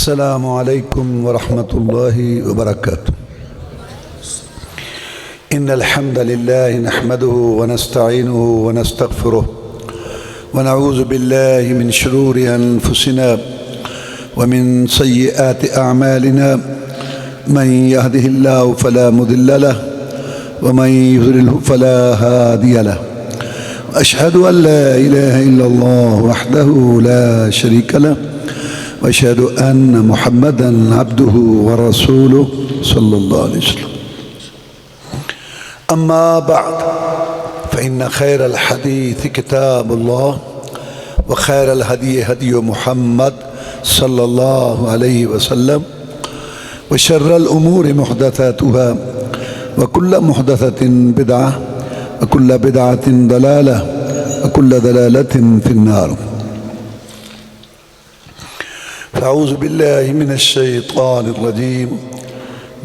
السلام عليكم ورحمة الله وبركاته. إن الحمد لله نحمده ونستعينه ونستغفره ونعوذ بالله من شرور أنفسنا ومن سيئات أعمالنا. من يهده الله فلا مضل له ومن يضلله فلا هادي له. أشهد أن لا إله إلا الله وحده لا شريك له وأشهد أن محمدًا عبده ورسوله صلى الله عليه وسلم. أما بعد فإن خير الحديث كتاب الله وخير الهدي هدي محمد صلى الله عليه وسلم وشر الأمور محدثاتها وكل محدثة بدعة وكل بدعة ضلالة وكل ضلالة في النار. فأعوذ بالله من الشيطان الرجيم.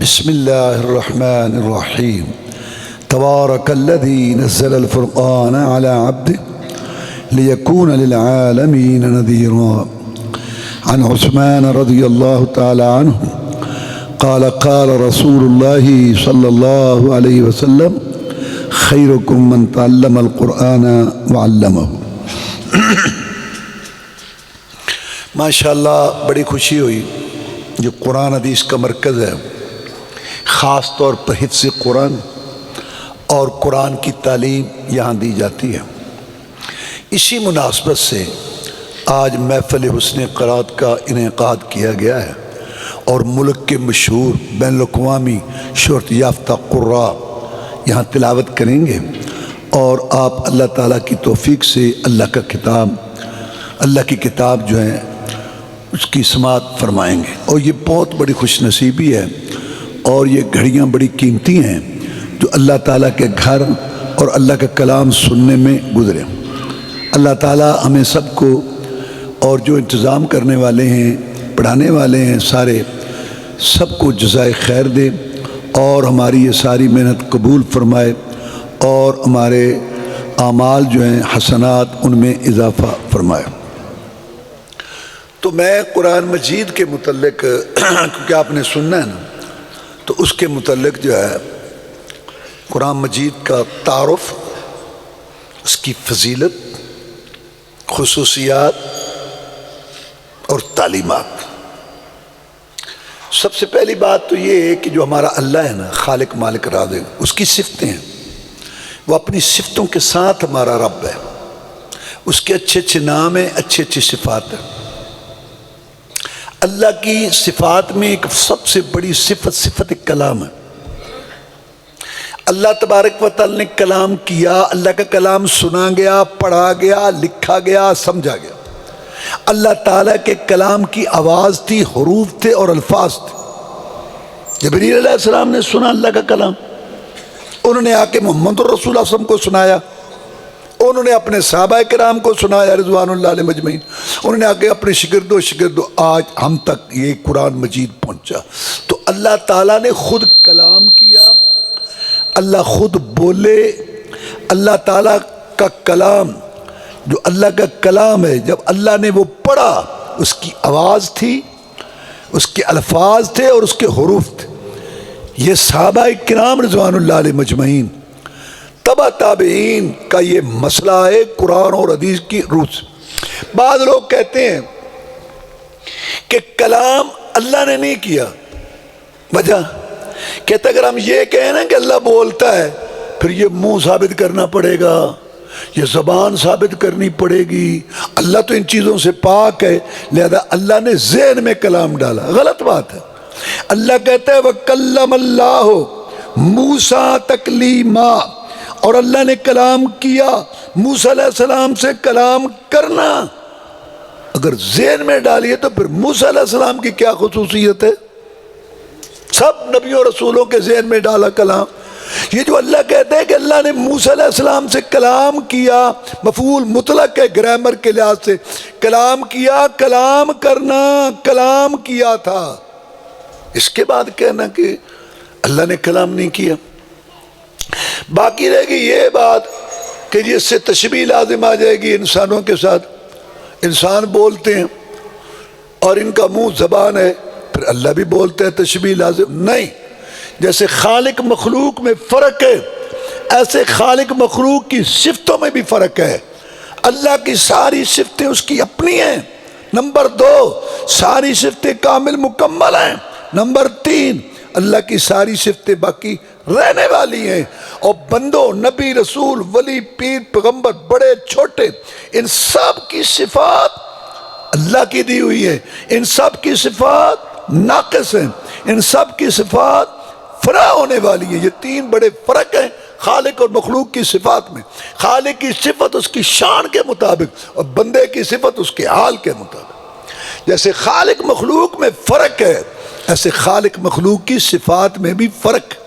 بسم الله الرحمن الرحيم. تبارك الذي نزل الفرقان على عبده ليكون للعالمين نذيرا. عن عثمان رضي الله تعالى عنه قال قال رسول الله صلى الله عليه وسلم خيركم من تعلم القرآن وعلمه. ماشاءاللہ بڑی خوشی ہوئی جو قرآن حدیث کا مرکز ہے، خاص طور پر حفظ قرآن اور قرآن کی تعلیم یہاں دی جاتی ہے. اسی مناسبت سے آج محفل حسن قرات کا انعقاد کیا گیا ہے اور ملک کے مشہور بین الاقوامی شہرت یافتہ قراء یہاں تلاوت کریں گے اور آپ اللہ تعالیٰ کی توفیق سے اللہ کی کتاب جو ہے اس کی سماعت فرمائیں گے. اور یہ بہت بڑی خوش نصیبی ہے اور یہ گھڑیاں بڑی قیمتی ہیں جو اللہ تعالیٰ کے گھر اور اللہ کا کلام سننے میں گزرے. اللہ تعالیٰ ہمیں سب کو اور جو انتظام کرنے والے ہیں، پڑھانے والے ہیں، سارے سب کو جزائے خیر دے اور ہماری یہ ساری محنت قبول فرمائے اور ہمارے اعمال جو ہیں حسنات ان میں اضافہ فرمائے. تو میں قرآن مجید کے متعلق کیونکہ آپ نے سننا ہے نا، تو اس کے متعلق جو ہے قرآن مجید کا تعارف، اس کی فضیلت، خصوصیات اور تعلیمات. سب سے پہلی بات تو یہ ہے کہ جو ہمارا اللہ ہے نا، خالق مالک رازق، اس کی صفتیں ہیں. وہ اپنی صفتوں کے ساتھ ہمارا رب ہے. اس کے اچھے اچھے نام ہیں، اچھے اچھے صفات ہیں. اللہ کی صفات میں ایک سب سے بڑی صفت کلام ہے. اللہ تبارک و تعالی نے کلام کیا، اللہ کا کلام سنا گیا، پڑھا گیا، لکھا گیا، سمجھا گیا. اللہ تعالیٰ کے کلام کی آواز تھی، حروف تھے اور الفاظ تھے. جبریل علیہ السلام نے سنا اللہ کا کلام، انہوں نے آ کے محمد رسول اللہ صلی اللہ علیہ وسلم کو سنایا، انہوں نے اپنے صحابہ کرام کو سنایا رضوان اللہ علیہ مجمعین، انہوں نے آگے اپنے شگردوں آج ہم تک یہ قرآن مجید پہنچا. تو اللہ تعالیٰ نے خود کلام کیا، اللہ خود بولے. اللہ تعالیٰ کا کلام جو اللہ کا کلام ہے، جب اللہ نے وہ پڑھا، اس کی آواز تھی، اس کے الفاظ تھے اور اس کے حروف تھے. یہ صحابہ کرام رضوان اللہ علیہ مجمعین، تبع تابعین کا یہ مسئلہ ہے قرآن اور حدیث کی روح سے. بعض لوگ کہتے ہیں کہ کلام اللہ نے نہیں کیا. وجہ کہتے اگر ہم یہ کہیں نا کہ اللہ بولتا ہے، پھر یہ منہ ثابت کرنا پڑے گا، یہ زبان ثابت کرنی پڑے گی. اللہ تو ان چیزوں سے پاک ہے، لہذا اللہ نے ذہن میں کلام ڈالا. غلط بات ہے. اللہ کہتا ہے وَكَلَّمَ اللَّهُ مُوسَىٰ تَكْلِيمًا، اور اللہ نے کلام کیا. موسیٰ علیہ السلام سے کلام کرنا اگر ذہن میں ڈالیے تو پھر موسیٰ علیہ السلام کی کیا خصوصیت ہے؟ سب نبیوں رسولوں کے ذہن میں ڈالا کلام. یہ جو اللہ کہتے ہیں کہ اللہ نے موسیٰ علیہ السلام سے کلام کیا، مفعول مطلق ہے گرامر کے لحاظ سے. کلام کیا، کلام کرنا، کلام کیا تھا. اس کے بعد کہنا کہ اللہ نے کلام نہیں کیا. باقی رہے گی یہ بات کہ جس سے تشبیہ لازم آ جائے گی انسانوں کے ساتھ. انسان بولتے ہیں اور ان کا منہ زبان ہے، پھر اللہ بھی بولتے ہیں تشبیہ لازم نہیں۔ جیسے خالق مخلوق میں فرق ہے، ایسے خالق مخلوق کی صفتوں میں بھی فرق ہے۔ اللہ کی ساری صفتیں اس کی اپنی ہیں، نمبر 2 ساری صفتیں کامل مکمل ہیں، نمبر 3 اللہ کی ساری صفتیں باقی رہنے والی ہیں۔ اور بندوں، نبی، رسول، ولی، پیر، پیغمبر، بڑے چھوٹے، ان سب کی صفات اللہ کی دی ہوئی ہے، ان سب کی صفات ناقص ہیں، ان سب کی صفات فرا ہونے والی ہیں۔ یہ 3 بڑے فرق ہیں خالق اور مخلوق کی صفات میں۔ خالق کی صفت اس کی شان کے مطابق اور بندے کی صفت اس کے حال کے مطابق۔ جیسے خالق مخلوق میں فرق ہے، ایسے خالق مخلوق کی صفات میں بھی فرق ہے۔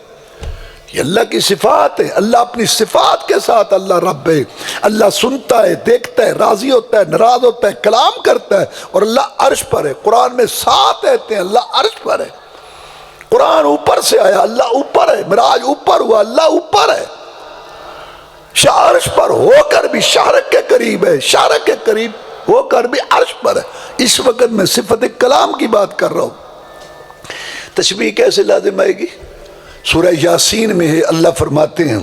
یہ اللہ کی صفات ہے، اللہ اپنی صفات کے ساتھ اللہ رب ہے۔ اللہ سنتا ہے، دیکھتا ہے، راضی ہوتا ہے، ناراض ہوتا ہے، کلام کرتا ہے، اور اللہ عرش پر ہے۔ قرآن میں 7 کہتے ہیں اللہ عرش پر ہے۔ قرآن اوپر سے آیا، اللہ اوپر ہے، معراج اوپر ہوا، اللہ اوپر ہے، عرش پر ہو کر بھی شارق کے قریب ہے، شارق کے قریب ہو کر بھی عرش پر ہے۔ اس وقت میں صفت کلام کی بات کر رہا ہوں۔ تشبیہ کیسے لازم آئے گی؟ سورہ یاسین میں ہے، اللہ فرماتے ہیں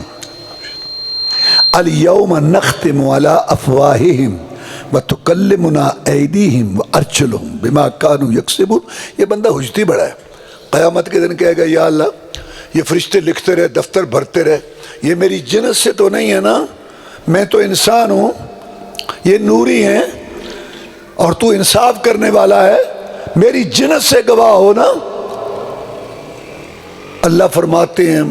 الیوم نختم علی افواہہم وتکلمنا ایدیہم وارجلہم بما کانوا یکسبون۔ یہ بندہ حجتی بڑا ہے، قیامت کے دن کہے گا یا اللہ یہ فرشتے لکھتے رہے، دفتر بھرتے رہے، یہ میری جنس سے تو نہیں ہے نا، میں تو انسان ہوں، یہ نوری ہیں اور تو انصاف کرنے والا ہے، میری جنس سے گواہ ہو نا۔ اللہ فرماتے ہیں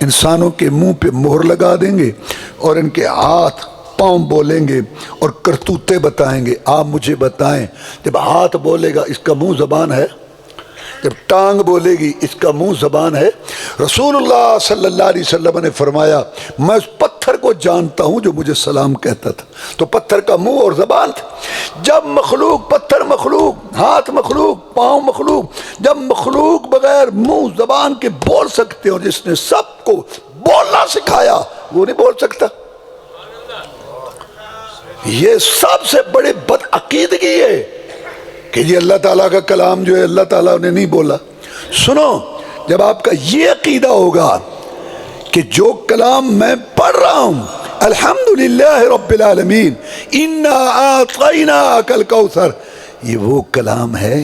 انسانوں کے منہ پہ مہر لگا دیں گے اور ان کے ہاتھ پاؤں بولیں گے اور کرتوتے بتائیں گے۔ آپ مجھے بتائیں، جب ہاتھ بولے گا اس کا منہ زبان ہے؟ جب ٹانگ بولے گی اس کا منہ زبان ہے؟ رسول اللہ صلی اللہ علیہ وسلم نے فرمایا میں اس پتھر کو جانتا ہوں جو مجھے سلام کہتا تھا۔ تو پتھر کا منہ اور زبان تھا۔ جب مخلوق، پتھر مخلوق، ہاتھ مخلوق، پاؤں مخلوق، جب مخلوق بغیر منہ زبان کے بول سکتے ہیں، اور جس نے سب کو بولنا سکھایا وہ نہیں بول سکتا۔ یہ سب سے بڑی بدعقیدگی ہے کہ یہ اللہ تعالیٰ کا کلام جو ہے اللہ تعالیٰ نے نہیں بولا۔ سنو، جب آپ کا یہ عقیدہ ہوگا کہ جو کلام میں پڑھ رہا ہوں الحمدللہ رب العالمین انا اعطیناک الکوثر، یہ وہ کلام ہے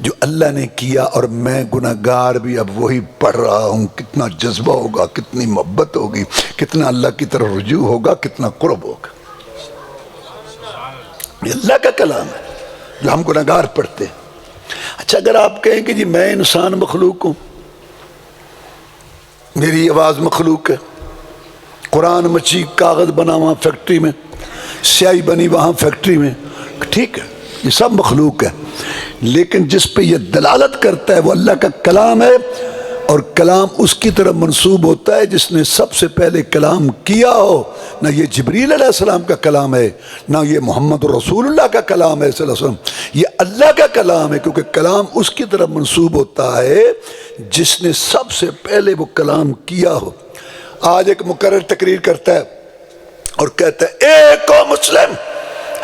جو اللہ نے کیا اور میں گناہگار بھی اب وہی پڑھ رہا ہوں، کتنا جذبہ ہوگا، کتنی محبت ہوگی، کتنا اللہ کی طرف رجوع ہوگا، کتنا قرب ہوگا۔ یہ اللہ کا کلام ہے جو ہم گناہگار پڑھتے ہیں۔ اچھا، اگر آپ کہیں کہ جی میں انسان مخلوق ہوں، میری آواز مخلوق ہے، قرآن مچی، کاغذ بنا وہاں فیکٹری میں، سیاہی بنی وہاں فیکٹری میں، ٹھیک ہے، یہ سب مخلوق ہے، لیکن جس پہ یہ دلالت کرتا ہے وہ اللہ کا کلام ہے، اور کلام اس کی طرف منسوب ہوتا ہے جس نے سب سے پہلے کلام کیا ہو۔ نہ یہ جبریل علیہ السلام کا کلام ہے، نہ یہ محمد رسول اللہ کا کلام ہے صلی اللہ علیہ وسلم، یہ اللہ کا کلام ہے، کیونکہ کلام اس کی طرف منسوب ہوتا ہے جس نے سب سے پہلے وہ کلام کیا ہو۔ آج ایک مقرر تقریر کرتا ہے اور کہتا ہے ایک مسلم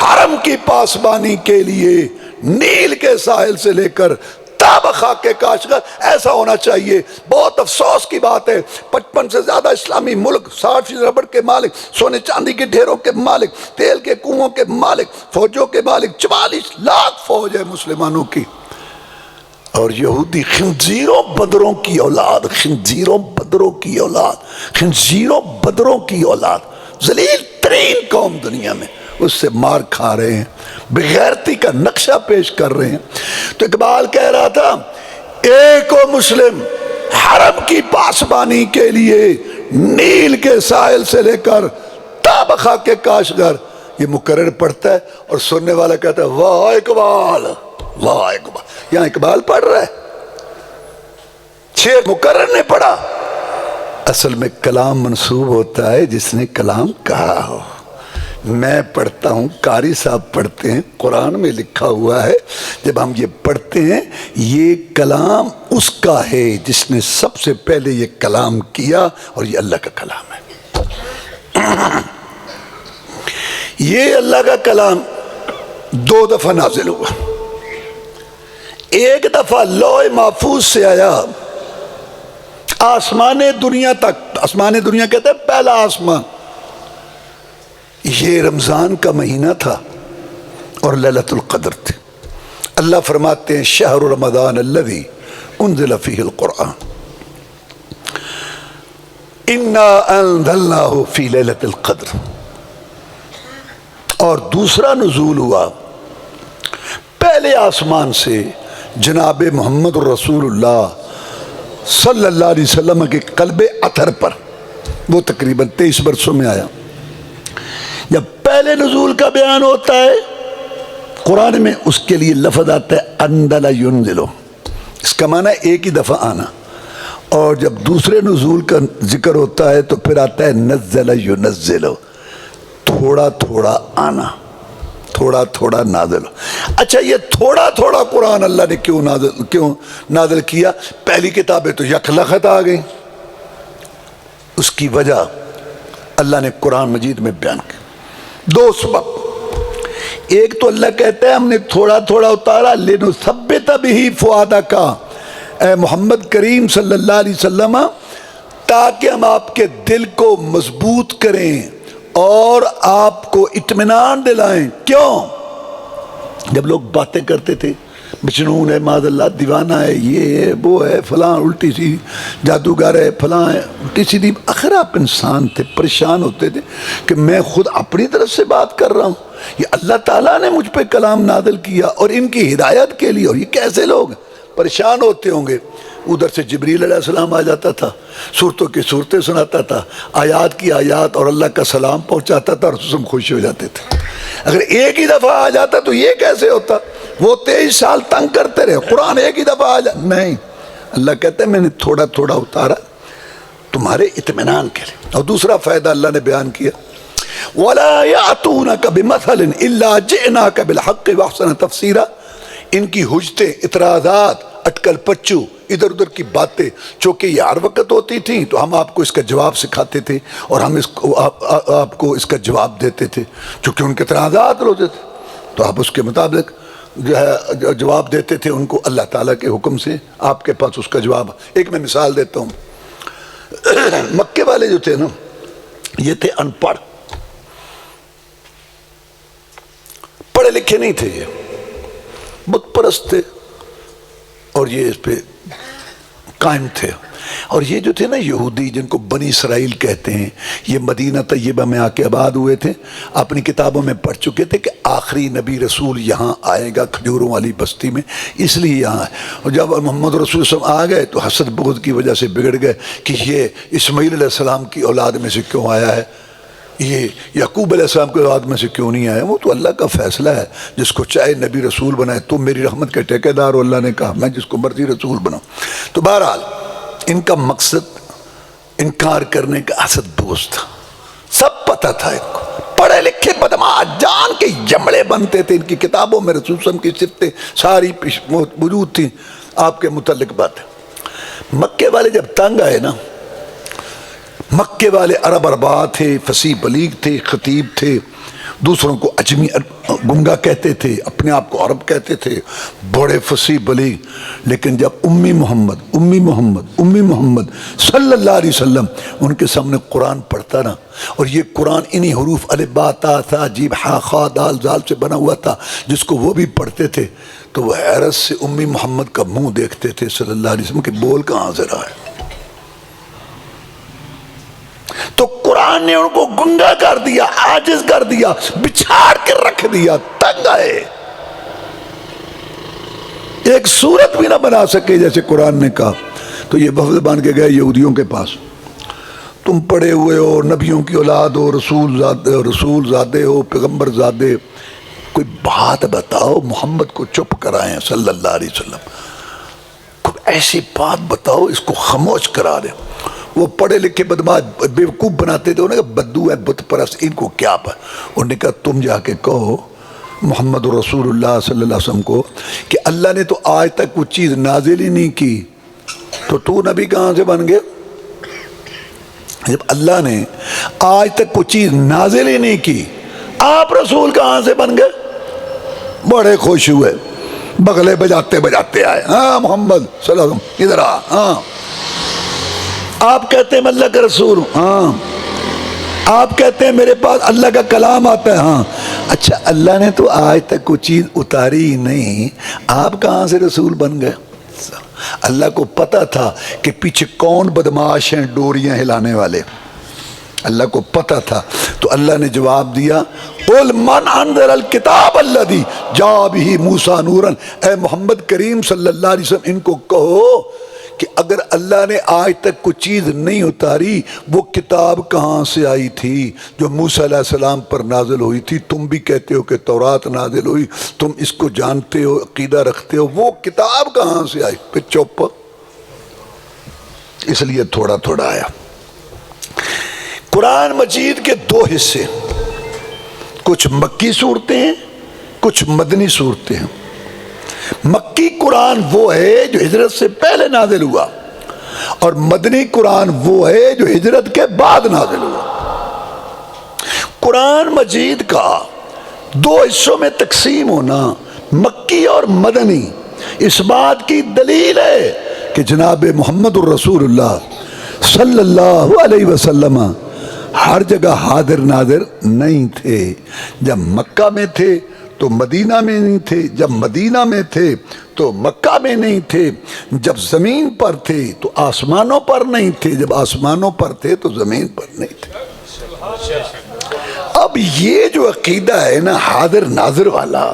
حرم کی پاسبانی کے لیے نیل کے ساحل سے لے کر تابخا کے کاشغر ایسا ہونا چاہیے۔ بہت افسوس کی بات ہے 55 سے زیادہ اسلامی ملک، 60% ربڑ کے مالک، سونے چاندی کے ڈھیروں کے مالک، تیل کے کنووں کے مالک، فوجوں کے مالک، 44 لاکھ فوج ہے مسلمانوں کی، اور یہودی خنزیروں بدروں کی اولاد، خنزیروں بدروں کی اولاد، خنزیروں بدروں کی اولاد، ذلیل ترین قوم دنیا میں، اس سے مار کھا رہے ہیں، بغیرتی کا نقشہ پیش کر رہے ہیں۔ تو اقبال کہہ رہا تھا ایک مسلم حرم کی پاسبانی کے لیے نیل کے ساحل سے لے کر تابخا کے کاشغر، یہ مقرر پڑھتا ہے اور سننے والا کہتا ہے واہ اقبال، واہ اقبال۔ یہاں اقبال پڑھ رہا ہے، شیخ مقرر نے پڑھا۔ اصل میں کلام منسوب ہوتا ہے جس نے کلام کہا ہو۔ میں پڑھتا ہوں، قاری صاحب پڑھتے ہیں، قرآن میں لکھا ہوا ہے، جب ہم یہ پڑھتے ہیں یہ کلام اس کا ہے جس نے سب سے پہلے یہ کلام کیا، اور یہ اللہ کا کلام ہے۔ یہ اللہ کا کلام 2 دفعہ نازل ہوا۔ ایک دفعہ لوح محفوظ سے آیا آسمان دنیا تک. آسمان دنیا کہتے ہیں پہلا آسمان. یہ رمضان کا مہینہ تھا اور لیلۃ القدر تھی. اللہ فرماتے ہیں شہر رمضان الذی انزل فیہ القرآن انا انزلناہ فی لیلۃ القدر. اور دوسرا نزول ہوا پہلے آسمان سے جناب محمد رسول اللہ صلی اللہ علیہ وسلم کے قلب اطہر پر. وہ تقریباً 23 برسوں میں آیا. جب پہلے نزول کا بیان ہوتا ہے قرآن میں اس کے لیے لفظ آتا ہے انزل ینزلو. اس کا معنی ایک ہی دفعہ آنا. اور جب دوسرے نزول کا ذکر ہوتا ہے تو پھر آتا ہے نزل ینزلو، تھوڑا تھوڑا آنا، تھوڑا تھوڑا نازل. اچھا یہ تھوڑا تھوڑا قرآن اللہ نے کیوں نازل کیا؟ پہلی کتابیں تو یکلخت آ گئیں. اس کی وجہ اللہ نے قرآن مجید میں بیان کی. دو سبب. ایک تو اللہ کہتا ہے ہم نے تھوڑا تھوڑا اتارا لنثبت بہ فؤادک، اے محمد کریم صلی اللہ علیہ وسلم، تاکہ ہم آپ کے دل کو مضبوط کریں اور آپ کو اطمینان دلائیں. کیوں؟ جب لوگ باتیں کرتے تھے مجنون ہے، معاذ اللہ دیوانہ ہے، یہ ہے وہ ہے فلاں، الٹی سی جادوگر ہے فلاں ہے، الٹی سیدھی. آخر آپ انسان تھے، پریشان ہوتے تھے کہ میں خود اپنی طرف سے بات کر رہا ہوں، یہ اللہ تعالیٰ نے مجھ پہ کلام نازل کیا اور ان کی ہدایت کے لیے، اور یہ کیسے لوگ پریشان ہوتے ہوں گے. ادھر سے جبریل علیہ السلام آ جاتا تھا، صورتوں کی صورتیں سناتا تھا، آیات کی آیات اور اللہ کا سلام پہنچاتا تھا اور رسول خوش ہو جاتے تھے. اگر ایک ہی دفعہ آ جاتا تو یہ کیسے ہوتا؟ وہ 23 سال تنگ کرتے رہے، قرآن ایک ہی دفعہ آ جاتا. نہیں، اللہ کہتا ہے میں نے تھوڑا تھوڑا اتارا تمہارے اطمینان کے لیے. اور دوسرا فائدہ اللہ نے بیان کیا وَلَا يَأْتُونَكَ بِمَثَلٍ إِلَّا جِئْنَاكَ بِالْحَقِّ وَأَحْسَنَ تَفْسِيرًا. ان کی حجتیں، اعتراضات، اٹکل پچو، ادھر ادھر کی باتیں چونکہ یہ ہر وقت ہوتی تھیں تو ہم آپ کو اس کا جواب سکھاتے تھے اور ہم آپ کو اس کا جواب دیتے تھے. چونکہ ان کے اعتراضات ہوتے تھے تو آپ اس کے مطابق جو ہے جواب دیتے تھے ان کو اللہ تعالیٰ کے حکم سے آپ کے پاس اس کا جواب. ایک میں مثال دیتا ہوں. مکے والے جو تھے نا یہ تھے ان پڑھ، پڑھے لکھے نہیں تھے، یہ بت پرست تھے اور یہ اس پہ قائم تھے. اور یہ جو تھے نا یہودی جن کو بنی اسرائیل کہتے ہیں، یہ مدینہ طیبہ میں آ کے آباد ہوئے تھے. اپنی کتابوں میں پڑھ چکے تھے کہ آخری نبی رسول یہاں آئے گا کھجوروں والی بستی میں، اس لیے یہاں ہے. اور جب محمد رسول صلی اللہ علیہ وسلم آ گئے تو حسد بغض کی وجہ سے بگڑ گئے کہ یہ اسماعیل علیہ السلام کی اولاد میں سے کیوں آیا ہے، یہ یعقوب علیہ السلام کے اولاد میں سے کیوں نہیں آیا. وہ تو اللہ کا فیصلہ ہے، جس کو چاہے نبی رسول بنائے. تم میری رحمت کے ٹھیکیدار ہو، اللہ نے کہا میں جس کو مرضی رسول بناؤں. تو بہرحال ان کا مقصد انکار کرنے کا حسد بغض تھا. سب پتہ تھا ان کو، پڑھے لکھے بدماش جان کے جمڑے بنتے تھے. ان کی کتابوں میں رسول صلی اللہ علیہ وسلم کی صفتیں ساری موجود تھیں آپ کے متعلق باتیں. مکے والے جب تنگ آئے نا، مکے والے عرب اربا تھے، فصیح بلیغ تھے، خطیب تھے، دوسروں کو اجمی گنگا کہتے تھے، اپنے آپ کو عرب کہتے تھے، بڑے فصیح بلیغ. لیکن جب امی محمد صلی اللہ علیہ وسلم ان کے سامنے قرآن پڑھتا نا، اور یہ قرآن انہی حروف الف با تا ثا جیم ہا خا دال زال سے بنا ہوا تھا جس کو وہ بھی پڑھتے تھے، تو وہ حیرت سے امی محمد کا منہ دیکھتے تھے صلی اللہ علیہ وسلم کہ بول کہاں سے رہا ہے. تو قرآن نے ان کو گنگا کر دیا، عاجز کر دیا، بچھاڑ کے رکھ دیا. تنگ آئے، ایک صورت بھی نہ بنا سکے جیسے قرآن نے کہا. تو یہ وفد بن کے گئے یہودیوں کے پاس. تم پڑے ہوئے ہو، نبیوں کی اولاد ہو، رسول زادے ہو، پیغمبر زادے، کوئی بات بتاؤ. محمد کو چپ کرائیں صلی اللہ علیہ وسلم، کوئی ایسی بات بتاؤ اس کو خاموش کرا دیں. وہ پڑھے لکھے بدماش بیوقوف بناتے تھے. انہوں نے کہا بدو ہے، بت پرست، ان کو کیا پا. انہوں نے کہا تم جا کے کہو محمد رسول اللہ صلی اللہ علیہ وسلم کو کہ اللہ نے تو آج تک وہ چیز نازل ہی نہیں کی، تو نبی کہاں سے بن گئے؟ جب اللہ نے آج تک وہ چیز نازل ہی نہیں کی، آپ رسول کہاں سے بن گئے؟ بڑے خوش ہوئے، بغلے بجاتے بجاتے آئے، ہاں محمد صلی اللہ علیہ وسلم ادھر آ، ہاں آپ کہتے ہیں میں اللہ کا رسول ہوں، ہاں آپ کہتے ہیں میرے پاس اللہ کا کلام آتا ہے، ہاں اچھا اللہ نے تو آج تک کوئی چیز اتاری ہی نہیں، آپ کہاں سے رسول بن گئے؟ اللہ کو پتا تھا کہ پیچھے کون بدماش ہیں ڈوریاں ہلانے والے، اللہ کو پتا تھا، تو اللہ نے جواب دیا قُلْ مَنْ أَنزَلَ الْكِتَابَ الَّذِي جَاءَ بِهِ مُوسَىٰ نُورًا، اے محمد کریم صلی اللہ علیہ وسلم ان کو کہو کہ اگر اللہ نے آج تک کوئی چیز نہیں اتاری، وہ کتاب کہاں سے آئی تھی جو موسیٰ علیہ السلام پر نازل ہوئی تھی؟ تم بھی کہتے ہو کہ تورات نازل ہوئی، تم اس کو جانتے ہو، عقیدہ رکھتے ہو، وہ کتاب کہاں سے آئی؟ پھر چپ، اس لیے تھوڑا تھوڑا آیا۔ قرآن مجید کے دو حصے، کچھ مکی صورتیں ہیں، کچھ مدنی صورتیں ہیں۔ مکی قرآن وہ ہے جو ہجرت سے پہلے نازل ہوا، اور مدنی قرآن وہ ہے جو ہجرت کے بعد نازل ہوا۔ قرآن مجید کا دو حصوں میں تقسیم ہونا، مکی اور مدنی، اس بات کی دلیل ہے کہ جناب محمد الرسول اللہ صلی اللہ علیہ وسلم ہر جگہ حاضر ناظر نہیں تھے۔ جب مکہ میں تھے تو مدینہ میں نہیں تھے، جب مدینہ میں تھے تو مکہ میں نہیں تھے، جب زمین پر تھے تو آسمانوں پر نہیں تھے، جب آسمانوں پر تھے تو زمین پر نہیں تھے۔ اب یہ جو عقیدہ ہے نا حاضر ناظر والا،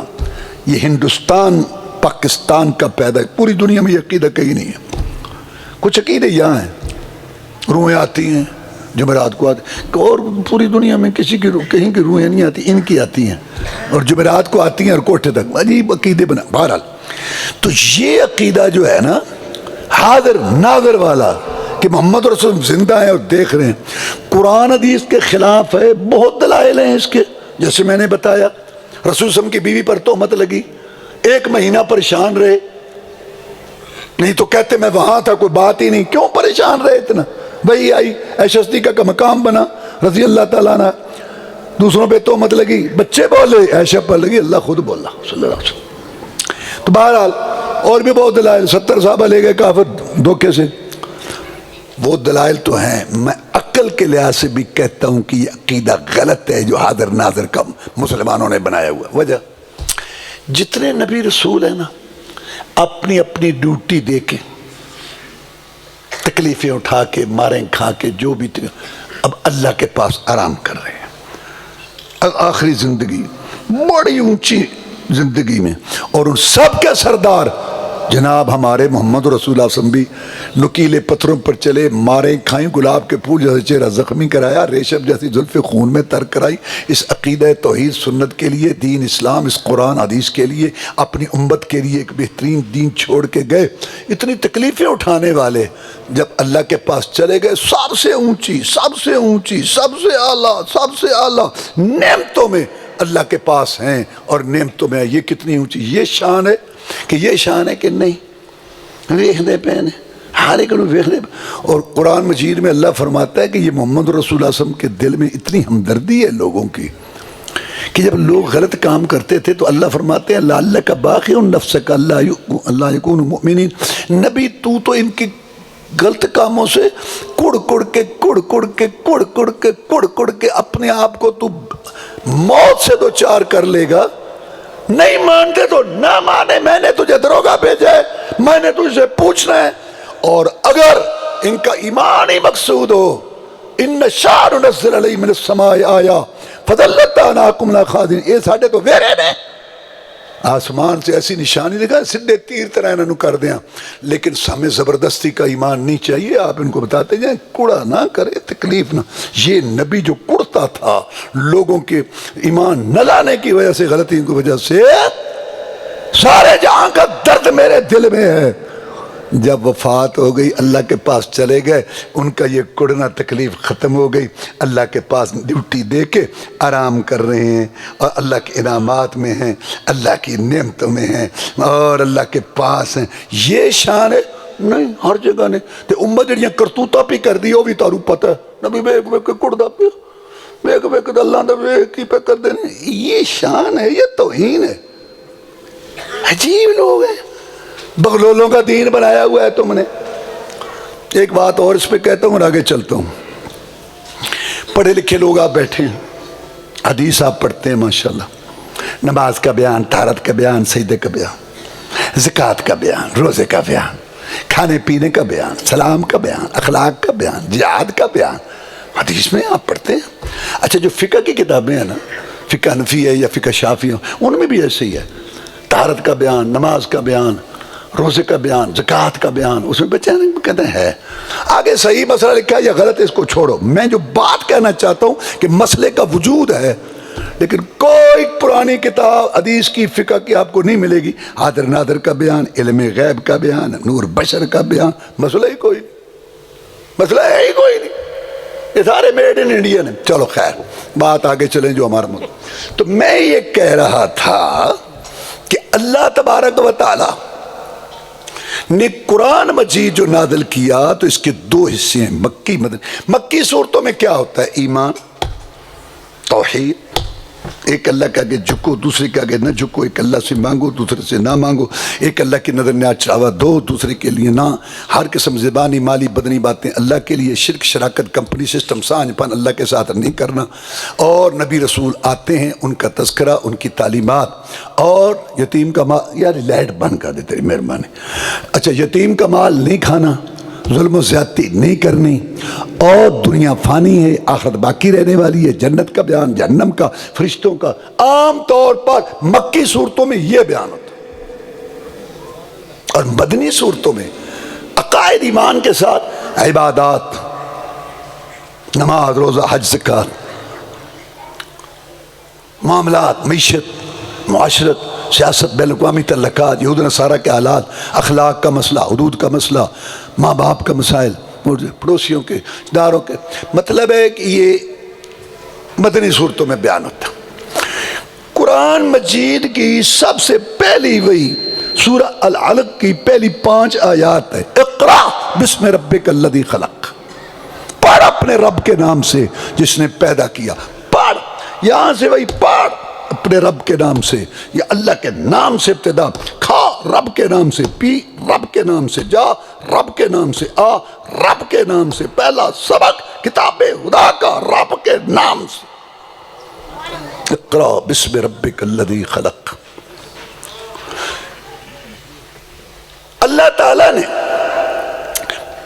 یہ ہندوستان پاکستان کا پیدا ہے، پوری دنیا میں یہ عقیدہ کہیں نہیں ہے۔ کچھ عقیدے یہاں ہیں، روحیں آتی ہیں جمعرات کو آتی، اور پوری دنیا میں کسی کی کہیں کی روحیں نہیں آتی، ان کی آتی ہیں، اور جمعرات کو آتی ہیں اور کوٹھے تک عجیب عقیدے بنا۔ بہرحال تو یہ عقیدہ جو ہے نا حاضر ناظر والا کہ محمد رسول زندہ ہیں اور دیکھ رہے ہیں، قرآن حدیث کے خلاف ہے۔ بہت دلائل ہیں اس کے، جیسے میں نے بتایا رسول صلی اللہ علیہ وسلم کی بیوی پر تہمت لگی، 1 مہینہ پریشان رہے، نہیں تو کہتے میں وہاں تھا، کوئی بات ہی نہیں، کیوں پریشان رہے اتنا؟ وہی آئی عائشہ صدیقہ کا مقام بنا رضی اللہ تعالیٰ عنہ، دوسروں پہ تہمت لگی، بچے بولے، عائشہ پر لگی، اللہ خود بولا صلی اللہ علیہ وسلم۔ تو بہرحال اور بھی بہت دلائل، 70 صحابہ لے گئے کافر دھوکے سے، وہ دلائل تو ہیں۔ میں عقل کے لحاظ سے بھی کہتا ہوں کہ یہ عقیدہ غلط ہے جو حاضر ناظر کا مسلمانوں نے بنایا ہوا۔ وجہ جتنے نبی رسول ہیں نا اپنی اپنی ڈیوٹی دے کے، تکلیفیں اٹھا کے، ماریں کھا کے، جو بھی اب اللہ کے پاس آرام کر رہے ہیں، آخری زندگی بڑی اونچی زندگی میں، اور ان سب کے سردار جناب ہمارے محمد رسول اللہ صلی اللہ علیہ وسلم بھی نکیلے پتھروں پر چلے، مارے کھائیں، گلاب کے پھول جیسے چہرہ زخمی کرایا، ریشم جیسی زلف خون میں تر کرائی، اس عقیدہ توحید سنت کے لیے، دین اسلام، اس قرآن حدیث کے لیے، اپنی امت کے لیے ایک بہترین دین چھوڑ کے گئے۔ اتنی تکلیفیں اٹھانے والے جب اللہ کے پاس چلے گئے، سب سے اونچی، سب سے اونچی، سب سے اعلیٰ، سب سے اعلیٰ نعمتوں میں اللہ کے پاس ہیں، اور نعمتوں میں یہ کتنی اونچی، یہ شان ہے کہ یہ شان ہے کہ نہیں ویکھنے پہنے ہر ایک ویکھنے۔ اور قرآن مجید میں اللہ فرماتا ہے کہ یہ محمد رسول اللہ صلی اللہ علیہ وسلم کے دل میں اتنی ہمدردی ہے لوگوں کی کہ جب لوگ غلط کام کرتے تھے تو اللہ فرماتے ہیں لعلک باخع نفسک اللہ یکونوا مؤمنین، نبی تو ان کی غلط کاموں سے کڑ کڑ کے اپنے آپ کو تو موت سے دو چار کر لے گا۔ نہیں مانتے تو نہ مانے، میں نے تجھے دروگا بھیجا ہے، میں نے تجھے پوچھنا ہے، اور اگر ان کا ایمان ہی مقصود ہو، ان نشاء ننزل علیہم من السماء آیا فظلت اعناقهم لا خاضعین، یہ ساڈے تو ویرے نے آسمان سے ایسی نشانی دکھا سدھے تیر طرح انہوں کر دیا، لیکن ہمیں زبردستی کا ایمان نہیں چاہیے۔ آپ ان کو بتاتے جائیں کڑا نہ کرے، تکلیف نہ۔ یہ نبی جو کڑتا تھا لوگوں کے ایمان نہ لانے کی وجہ سے، غلطی کی وجہ سے، سارے جہاں کا درد میرے دل میں ہے۔ جب وفات ہو گئی اللہ کے پاس چلے گئے، ان کا یہ کڑنا تکلیف ختم ہو گئی، اللہ کے پاس ڈیوٹی دے کے آرام کر رہے ہیں، اور اللہ کے انعامات میں ہیں، اللہ کی نعمتوں میں ہیں، اور اللہ کے پاس ہیں۔ یہ شان ہے نہیں ہر جگہ نے تے امت جڑیاں کرتوتا پی کر دی، وہ بھی تارو پتہ ہے، نبی ویک ویک کے کڑدا پیا، ویک ویک تے اللہ نے ویک کی پہ کر دینے۔ یہ شان ہے، یہ توہین ہے۔ عجیب لوگ ہیں، بغلولوں کا دین بنایا ہوا ہے تم نے۔ ایک بات اور اس پہ کہتا ہوں اور آگے چلتا ہوں۔ پڑھے لکھے لوگ آپ بیٹھے ہیں، حدیث آپ پڑھتے ہیں ماشاءاللہ، نماز کا بیان، طہارت کا بیان، سجدے کا بیان، زکوٰۃ کا بیان، روزے کا بیان، کھانے پینے کا بیان، سلام کا بیان، اخلاق کا بیان، جہاد کا بیان حدیث میں آپ پڑھتے ہیں۔ اچھا جو فقہ کی کتابیں ہیں نا، فقہ حنفی ہے یا فقہ شافعی ان میں بھی ایسے ہی ہے، طہارت کا بیان، نماز کا بیان، روزے کا بیان، زکوٰۃ کا بیان، اس میں بچے کہتے ہیں آگے صحیح مسئلہ لکھا ہے یا غلط ہے اس کو چھوڑو۔ میں جو بات کہنا چاہتا ہوں کہ مسئلے کا وجود ہے، لیکن کوئی پرانی کتاب حدیث کی فقہ کی آپ کو نہیں ملے گی۔ حاضر نادر کا بیان، علم غیب کا بیان، نور بشر کا بیان، مسئلہ ہی کوئی نہیں، مسئلہ ہے ہی کوئی نہیں، یہ سارے میڈ ان انڈین ہیں۔ چلو خیر، بات آگے چلیں جو ہمارا مطلب۔ تو میں یہ کہہ رہا تھا کہ اللہ تبارک و تعالی نے قرآن مجید جو نازل کیا تو اس کے دو حصے ہیں، مکی مدنی۔ مکی صورتوں میں کیا ہوتا ہے؟ ایمان، توحید، ایک اللہ کے آگے جھکو، دوسرے کے آگے نہ جھکو، ایک اللہ سے مانگو دوسرے سے نہ مانگو، ایک اللہ کی نظر نیاز چڑھاوا دو دوسرے کے لیے نہ، ہر قسم زبانی مالی بدنی باتیں اللہ کے لیے، شرک شراکت کمپنی سسٹم سانج پن اللہ کے ساتھ نہیں کرنا، اور نبی رسول آتے ہیں ان کا تذکرہ، ان کی تعلیمات، اور یتیم کا مال، یار لائٹ بند کر دے تیری مہربانی، اچھا یتیم کا مال نہیں کھانا، ظلم و زیادتی نہیں کرنی، اور دنیا فانی ہے، آخرت باقی رہنے والی ہے، جنت کا بیان، جہنم کا، فرشتوں کا۔ عام طور پر مکی صورتوں میں یہ بیان ہوتا ہے، اور مدنی صورتوں میں عقائد ایمان کے ساتھ عبادات، نماز، روزہ، حج، زکوٰۃ، معاملات، معیشت، معاشرت، سیاست، بین الاقوامی تعلقات، یہود نصارہ کے حالات، اخلاق کا مسئلہ، حدود کا مسئلہ، ماں باپ کا مسائل، پڑوسیوں کے، داروں کے۔ مطلب ہے کہ یہ مدنی صورتوں میں بیان ہوتا ہے۔ قرآن مجید کی سب سے پہلی وحی سورہ العلق کی پہلی 5 آیات ہے، اقرا بسم ربک الذی خلق، پڑھ اپنے رب کے نام سے جس نے پیدا کیا، پڑھ، یہاں سے وہی پڑھ اپنے رب کے نام سے، یا اللہ کے نام سے ابتدا، کھا رب کے نام سے، پی رب کے نام سے، جا رب کے نام سے، آ رب کے نام سے، پہلا سبق کتاب خدا کا رب کے نام سے، اقرا بسم ربک الذی خلق۔ اللہ تعالیٰ نے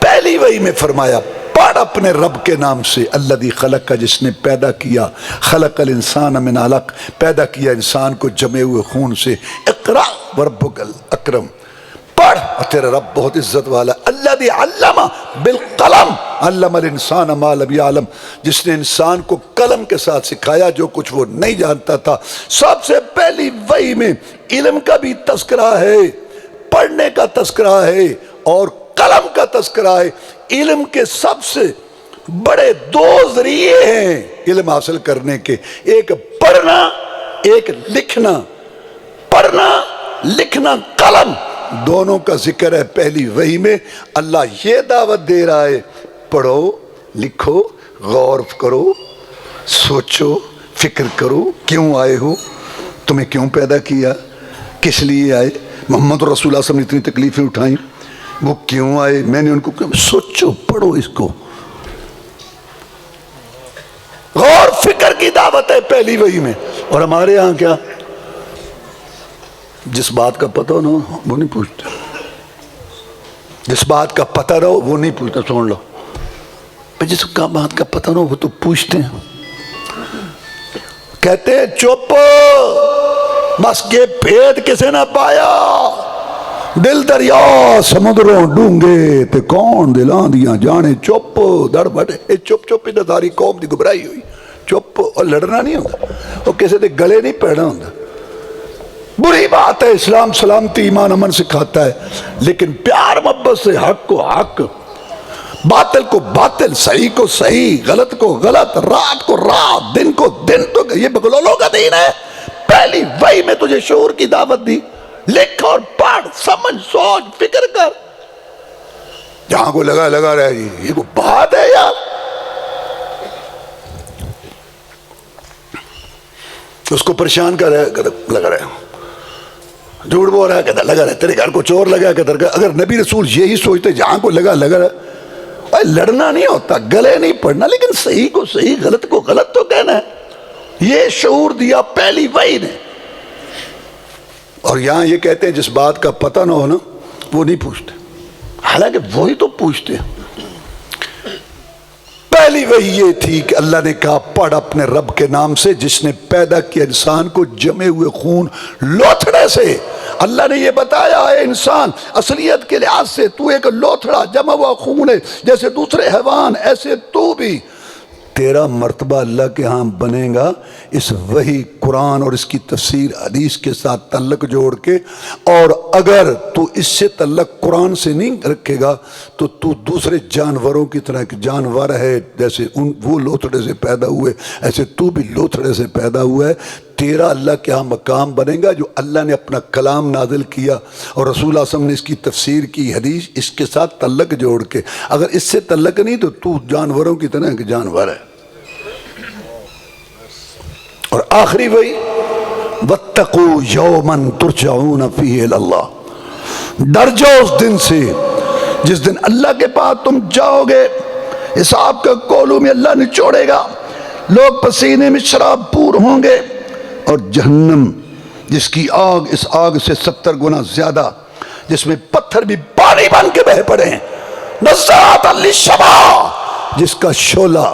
پہلی وحی میں فرمایا پڑھ اپنے رب کے نام سے، الذی خلق کا، جس نے پیدا کیا، خلق الانسان من علق، پیدا کیا انسان کو جمے ہوئے خون سے، اقرا وربک الاکرم، پڑھ اور تیرا رب بہت عزت والا، الذی علم بالقلم علم الانسان ما لم یعلم، جس نے انسان کو قلم کے ساتھ سکھایا جو کچھ وہ نہیں جانتا تھا۔ سب سے پہلی وحی میں علم کا بھی تذکرہ ہے، پڑھنے کا تذکرہ ہے، اور قلم کا تذکرہ ہے۔ علم کے سب سے بڑے 2 ذریعے ہیں علم حاصل کرنے کے، ایک پڑھنا، ایک لکھنا، پڑھنا لکھنا، قلم، دونوں کا ذکر ہے پہلی وحی میں۔ اللہ یہ دعوت دے رہا ہے پڑھو، لکھو، غور کرو، سوچو، فکر کرو، کیوں آئے ہو، تمہیں کیوں پیدا کیا، کس لیے آئے، محمد رسول اللہ صلی اللہ علیہ وسلم نے اتنی تکلیفیں اٹھائیں، وہ کیوں آئے، میں نے ان کو کیوں، سوچو، پڑھو اس کو، غور فکر کی دعوت ہے پہلی وحی میں۔ اور ہمارے ہاں کیا، جس بات کا پتہ نہ ہو وہ نہیں پوچھتے، جس بات کا پتہ نہ ہو وہ نہیں پوچھتا، سن لو، جس کا بات کا پتہ نہ ہو وہ تو پوچھتے ہیں، کہتے ہیں چپ، بس یہ بھید کسے نہ پایا، دل دریا سمندروں ڈونگے تے کون دلاں دیاں جانے، چپ دڑ بڑے، چپ چپ ہی ساری قوم دی گبرائی ہوئی، چپ، اور لڑنا نہیں ہوتا، اور کسی دے گلے نہیں پیڑنا ہوتا۔ بری بات ہے، اسلام سلامتی ایمان امن سکھاتا ہے، لیکن پیار محبت سے حق کو حق، باطل کو باطل، صحیح کو صحیح، غلط کو غلط، رات کو رات، دن کو دن، تو یہ بغلولوں کا دین ہے۔ پہلی وحی میں تجھے شعور کی دعوت دی، لکھ اور پڑھ، سمجھ، سوچ، فکر کر، جہاں کو لگا رہے، یہ کوئی بات ہے یار، اس کو پریشان کر رہے، لگا رہے۔ جھوٹ بول رہا ہے کہتا لگا رہا، تیرے گھر کو چور لگا کہتا، اگر نبی رسول یہی سوچتے جہاں کو لگا رہا، لڑنا نہیں ہوتا، گلے نہیں پڑنا، لیکن صحیح کو صحیح، غلط کو غلط تو کہنا ہے۔ یہ شعور دیا پہلی وحی نے۔ اور یہاں یہ کہتے ہیں جس بات کا پتہ نہ ہو نا وہ نہیں پوچھتے، حالانکہ وہی تو پوچھتے ہیں۔ پہلی وحی یہ تھی کہ اللہ نے کہا پڑھ اپنے رب کے نام سے جس نے پیدا کیا انسان کو جمے ہوئے خون لوتھڑے سے۔ اللہ نے یہ بتایا ہے انسان اصلیت کے لحاظ سے تو ایک لوتھڑا جمع ہوا خون ہے، جیسے دوسرے حیوان ایسے تو بھی۔ تیرا مرتبہ اللہ کے ہاں بنے گا اس وحی قرآن اور اس کی تفسیر حدیث کے ساتھ تعلق جوڑ کے، اور اگر تو اس سے تعلق قرآن سے نہیں رکھے گا تو تو دوسرے جانوروں کی طرح، کہ جانور ہے جیسے وہ لوتھڑے سے پیدا ہوئے ایسے تو بھی لوتھڑے سے پیدا ہوا ہے۔ تیرا اللہ کے ہاں مقام بنے گا جو اللہ نے اپنا کلام نازل کیا اور رسول اللہ صلی اللہ علیہ وسلم نے اس کی تفسیر کی، حدیث اس کے ساتھ تعلق جوڑ کے۔ اگر اس سے تعلق نہیں تو جانوروں کی طرح کہ جانور ہے۔ اور آخری وہی وَاتَّقُوا يَوْمًا تُرْجَعُونَ فِيهِ إِلَى اللَّهِ، ڈر جاؤ اس دن سے جس دن اللہ کے پاس تم جاؤ گے، حساب کا کولوں میں اللہ نچوڑے گا، لوگ پسینے میں شراب پور ہوں گے، اور جہنم جس کی آگ اس آگ سے 70 گنا زیادہ، جس میں پتھر بھی پانی بن کے بہہ پڑے ہیں، نزاعۃ للشوا، جس کا شعلہ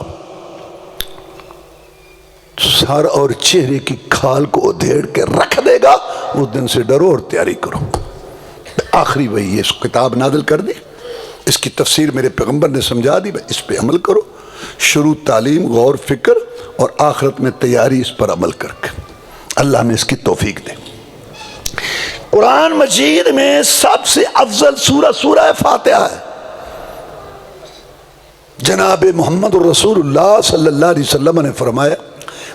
سر اور چہرے کی کھال کو ادھیڑ کے رکھ دے گا۔ اس دن سے ڈرو اور تیاری کرو۔ آخری وہی یہ کتاب نازل کر دی، اس کی تفسیر میرے پیغمبر نے سمجھا دی، اس پہ عمل کرو۔ شروع تعلیم، غور فکر، اور آخرت میں تیاری اس پر عمل کر کے۔ اللہ میں اس کی توفیق دے۔ قرآن مجید میں سب سے افضل سورہ سورہ فاتحہ ہے۔ جناب محمد رسول اللہ صلی اللہ علیہ وسلم نے فرمایا،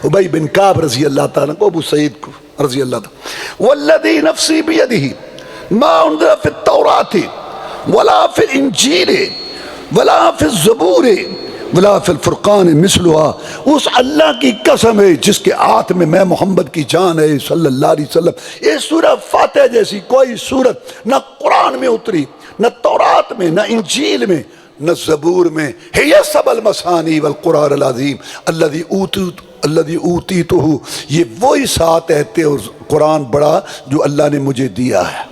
ابی بن کعب رضی اللہ تعالیٰ کو، ابو سعید کو رضی اللہ تعالیٰ، والذی نفسی بیدہ ما انزل فی التوراۃ ولا فی الانجیل ولا فی الزبور ولا فی الفرقان مثلھا، اس اللہ کی قسم ہے جس کے ہاتھ میں میں محمد کی جان ہے صلی اللہ علیہ وسلم، یہ سورہ فاتحہ جیسی کوئی سورت نہ قرآن میں اتری، نہ تورات میں، نہ انجیل میں، نہ زبور میں۔ ہے سب المثانی والقرآن العظیم الذی اوتیتہ، یہ وہی 7 آیتیں اور قرآن بڑا جو اللہ نے مجھے دیا ہے۔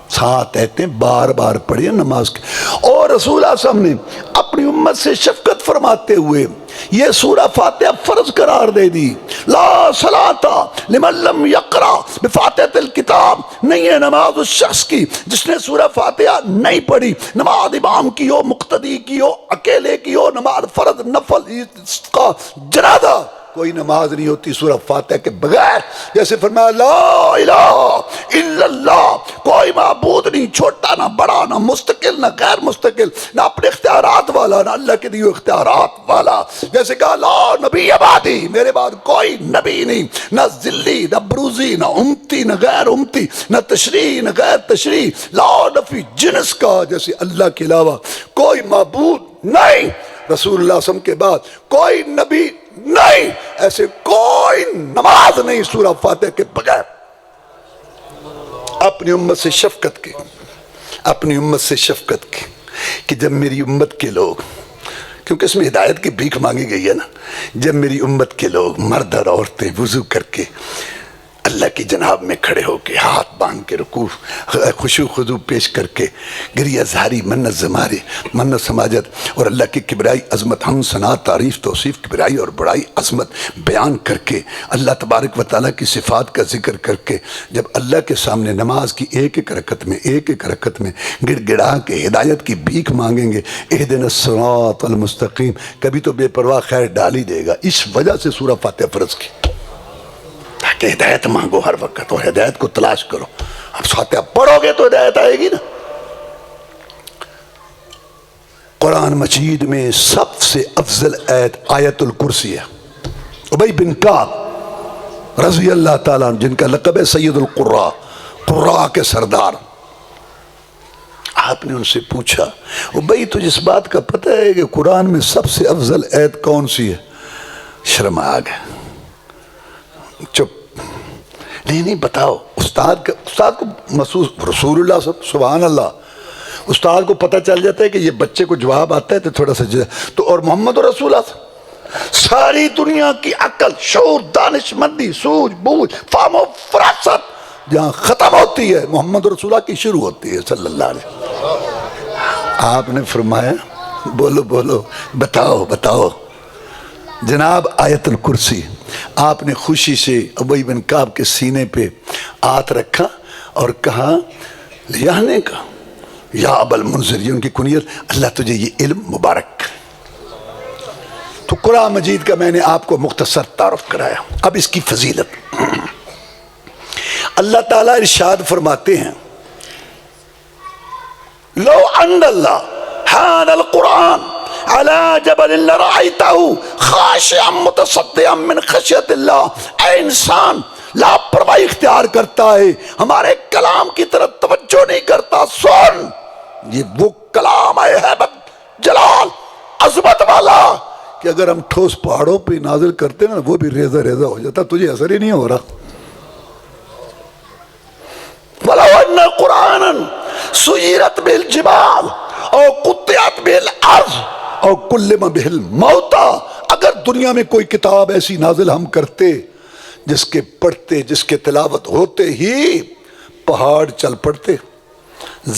7 آیتیں بار بار پڑھی نماز کے۔ اور رسول اللہ صلی اللہ علیہ وسلم نے اپنی امت سے شفقت فرماتے ہوئے یہ سورہ فاتحہ فرض قرار دے دی۔ لا صلاۃ لمن لم یقرأ بفاتحۃ الکتاب، نہیں ہے نماز اس شخص کی جس نے سورہ فاتحہ نہیں پڑھی۔ نماز امام کی ہو، مقتدی کی ہو، اکیلے کی ہو، نماز فرض، نفل کا جنازہ، کوئی نماز نہیں ہوتی سورہ فاتحہ کے بغیر۔ جیسے فرمایا لا الہ الا اللہ، کوئی معبود نہیں، چھوٹا نہ بڑا، نہ مستقل نہ غیر مستقل، نہ اپنے اختیارات والا نہ اللہ کے دیے اختیارات والا۔ جیسے کہا لا نبی بعدی، میرے بعد کوئی نبی نہیں، نہ ذلی نہ بروزی نہ امتی نہ غیر امتی، نہ تشریح نہ غیر تشریح، لا نفی جنس کا، جیسے اللہ کے علاوہ کوئی معبود نہیں، رسول اللہ صلی اللہ علیہ وسلم کے بعد کوئی نبی نہیں، ایسے کوئی نماز نہیں سورہ فاتحہ کے بغیر۔ اپنی امت سے شفقت کی، اپنی امت سے شفقت کی کہ جب میری امت کے لوگ، کیونکہ اس میں ہدایت کی بھیک مانگی گئی ہے نا، جب میری امت کے لوگ مرد اور عورتیں وضو کر کے اللہ کی جناب میں کھڑے ہو کے ہاتھ باندھ کے رکوع خشوع خضوع پیش کر کے گریہ زاری، منت زماری، منت سماجت اور اللہ کی کبریائی عظمت، حمد ثنا تعریف توصیف کبریائی اور بڑائی عظمت بیان کر کے، اللہ تبارک و تعالیٰ کی صفات کا ذکر کر کے، جب اللہ کے سامنے نماز کی ایک ایک رکعت میں گڑ گڑا کے ہدایت کی بھیک مانگیں گے، اہدنا الصراط المستقیم، کبھی تو بے پرواہ خیر ڈال ہی دے گا۔ اس وجہ سے سورہ فاتحہ فرض کی، تاکہ ہدایت مانگو ہر وقت اور ہدایت کو تلاش کرو۔ اب فاتحہ پڑھو گے تو ہدایت آئے گی نا۔ قرآن مجید میں سب سے افضل آیت آیت الکرسی ہے۔ ابی بن کعب رضی اللہ تعالیٰ عنہ، جن کا لقب ہے سید القراء، قراء کے سردار، آپ نے ان سے پوچھا ابی تجھے اس بات کا پتہ ہے کہ قرآن میں سب سے افضل آیت کون سی ہے؟ شرم آ گئے، چپ، نہیں بتاؤ، استاد استاد کو محسوس، رسول اللہ سبحان اللہ، استاد کو پتہ چل جاتا ہے کہ یہ بچے کو جواب آتا ہے تو تھوڑا سا تو، اور محمد رسول اللہ ساری دنیا کی عقل، شعور، دانش مندی، سوجھ بوجھ، فہم و فراست جہاں ختم ہوتی ہے محمد رسول اللہ کی شروع ہوتی ہے صلی اللہ علیہ وسلم۔ آپ نے فرمایا بولو بولو، بتاؤ بتاؤ جناب آیت الکرسی، آپ نے خوشی سے ابی بن کعب کے سینے پہ ہاتھ رکھا اور کہا لیانے کا یا ابا المنذر، یہ ان کی کنیت، اللہ تجھے یہ علم مبارک کرے۔ تو قرآن مجید کا میں نے آپ کو مختصر تعارف کرایا، اب اس کی فضیلت۔ اللہ تعالیٰ ارشاد فرماتے ہیں لو ان اللہ حان القرآن علی جبل لرأیتہ خاشعا متصدعا من خشیت اللہ، اے انسان لاپرواہی اختیار کرتا ہے، ہمارے کلام کی طرف توجہ نہیں کرتا، سن یہ وہ کلام ہے ہیبت جلال عظمت والا کہ اگر ہم ٹھوس پہاڑوں پہ نازل کرتے نا وہ بھی ریزہ ریزہ ہو جاتا، تجھے اثر ہی نہیں ہو رہا۔ وَلَوْ أَنَّ قُرْآنًا سُيِّرَتْ بِالْجِبَالِ أَوْ قُطِّعَتْ بِالْأَرْضِ أَوْ كُلِّمَ بِهِ الْمَوْتَى، اگر دنیا میں کوئی کتاب ایسی نازل ہم کرتے جس کے پڑھتے، جس کے تلاوت ہوتے ہی پہاڑ چل پڑتے،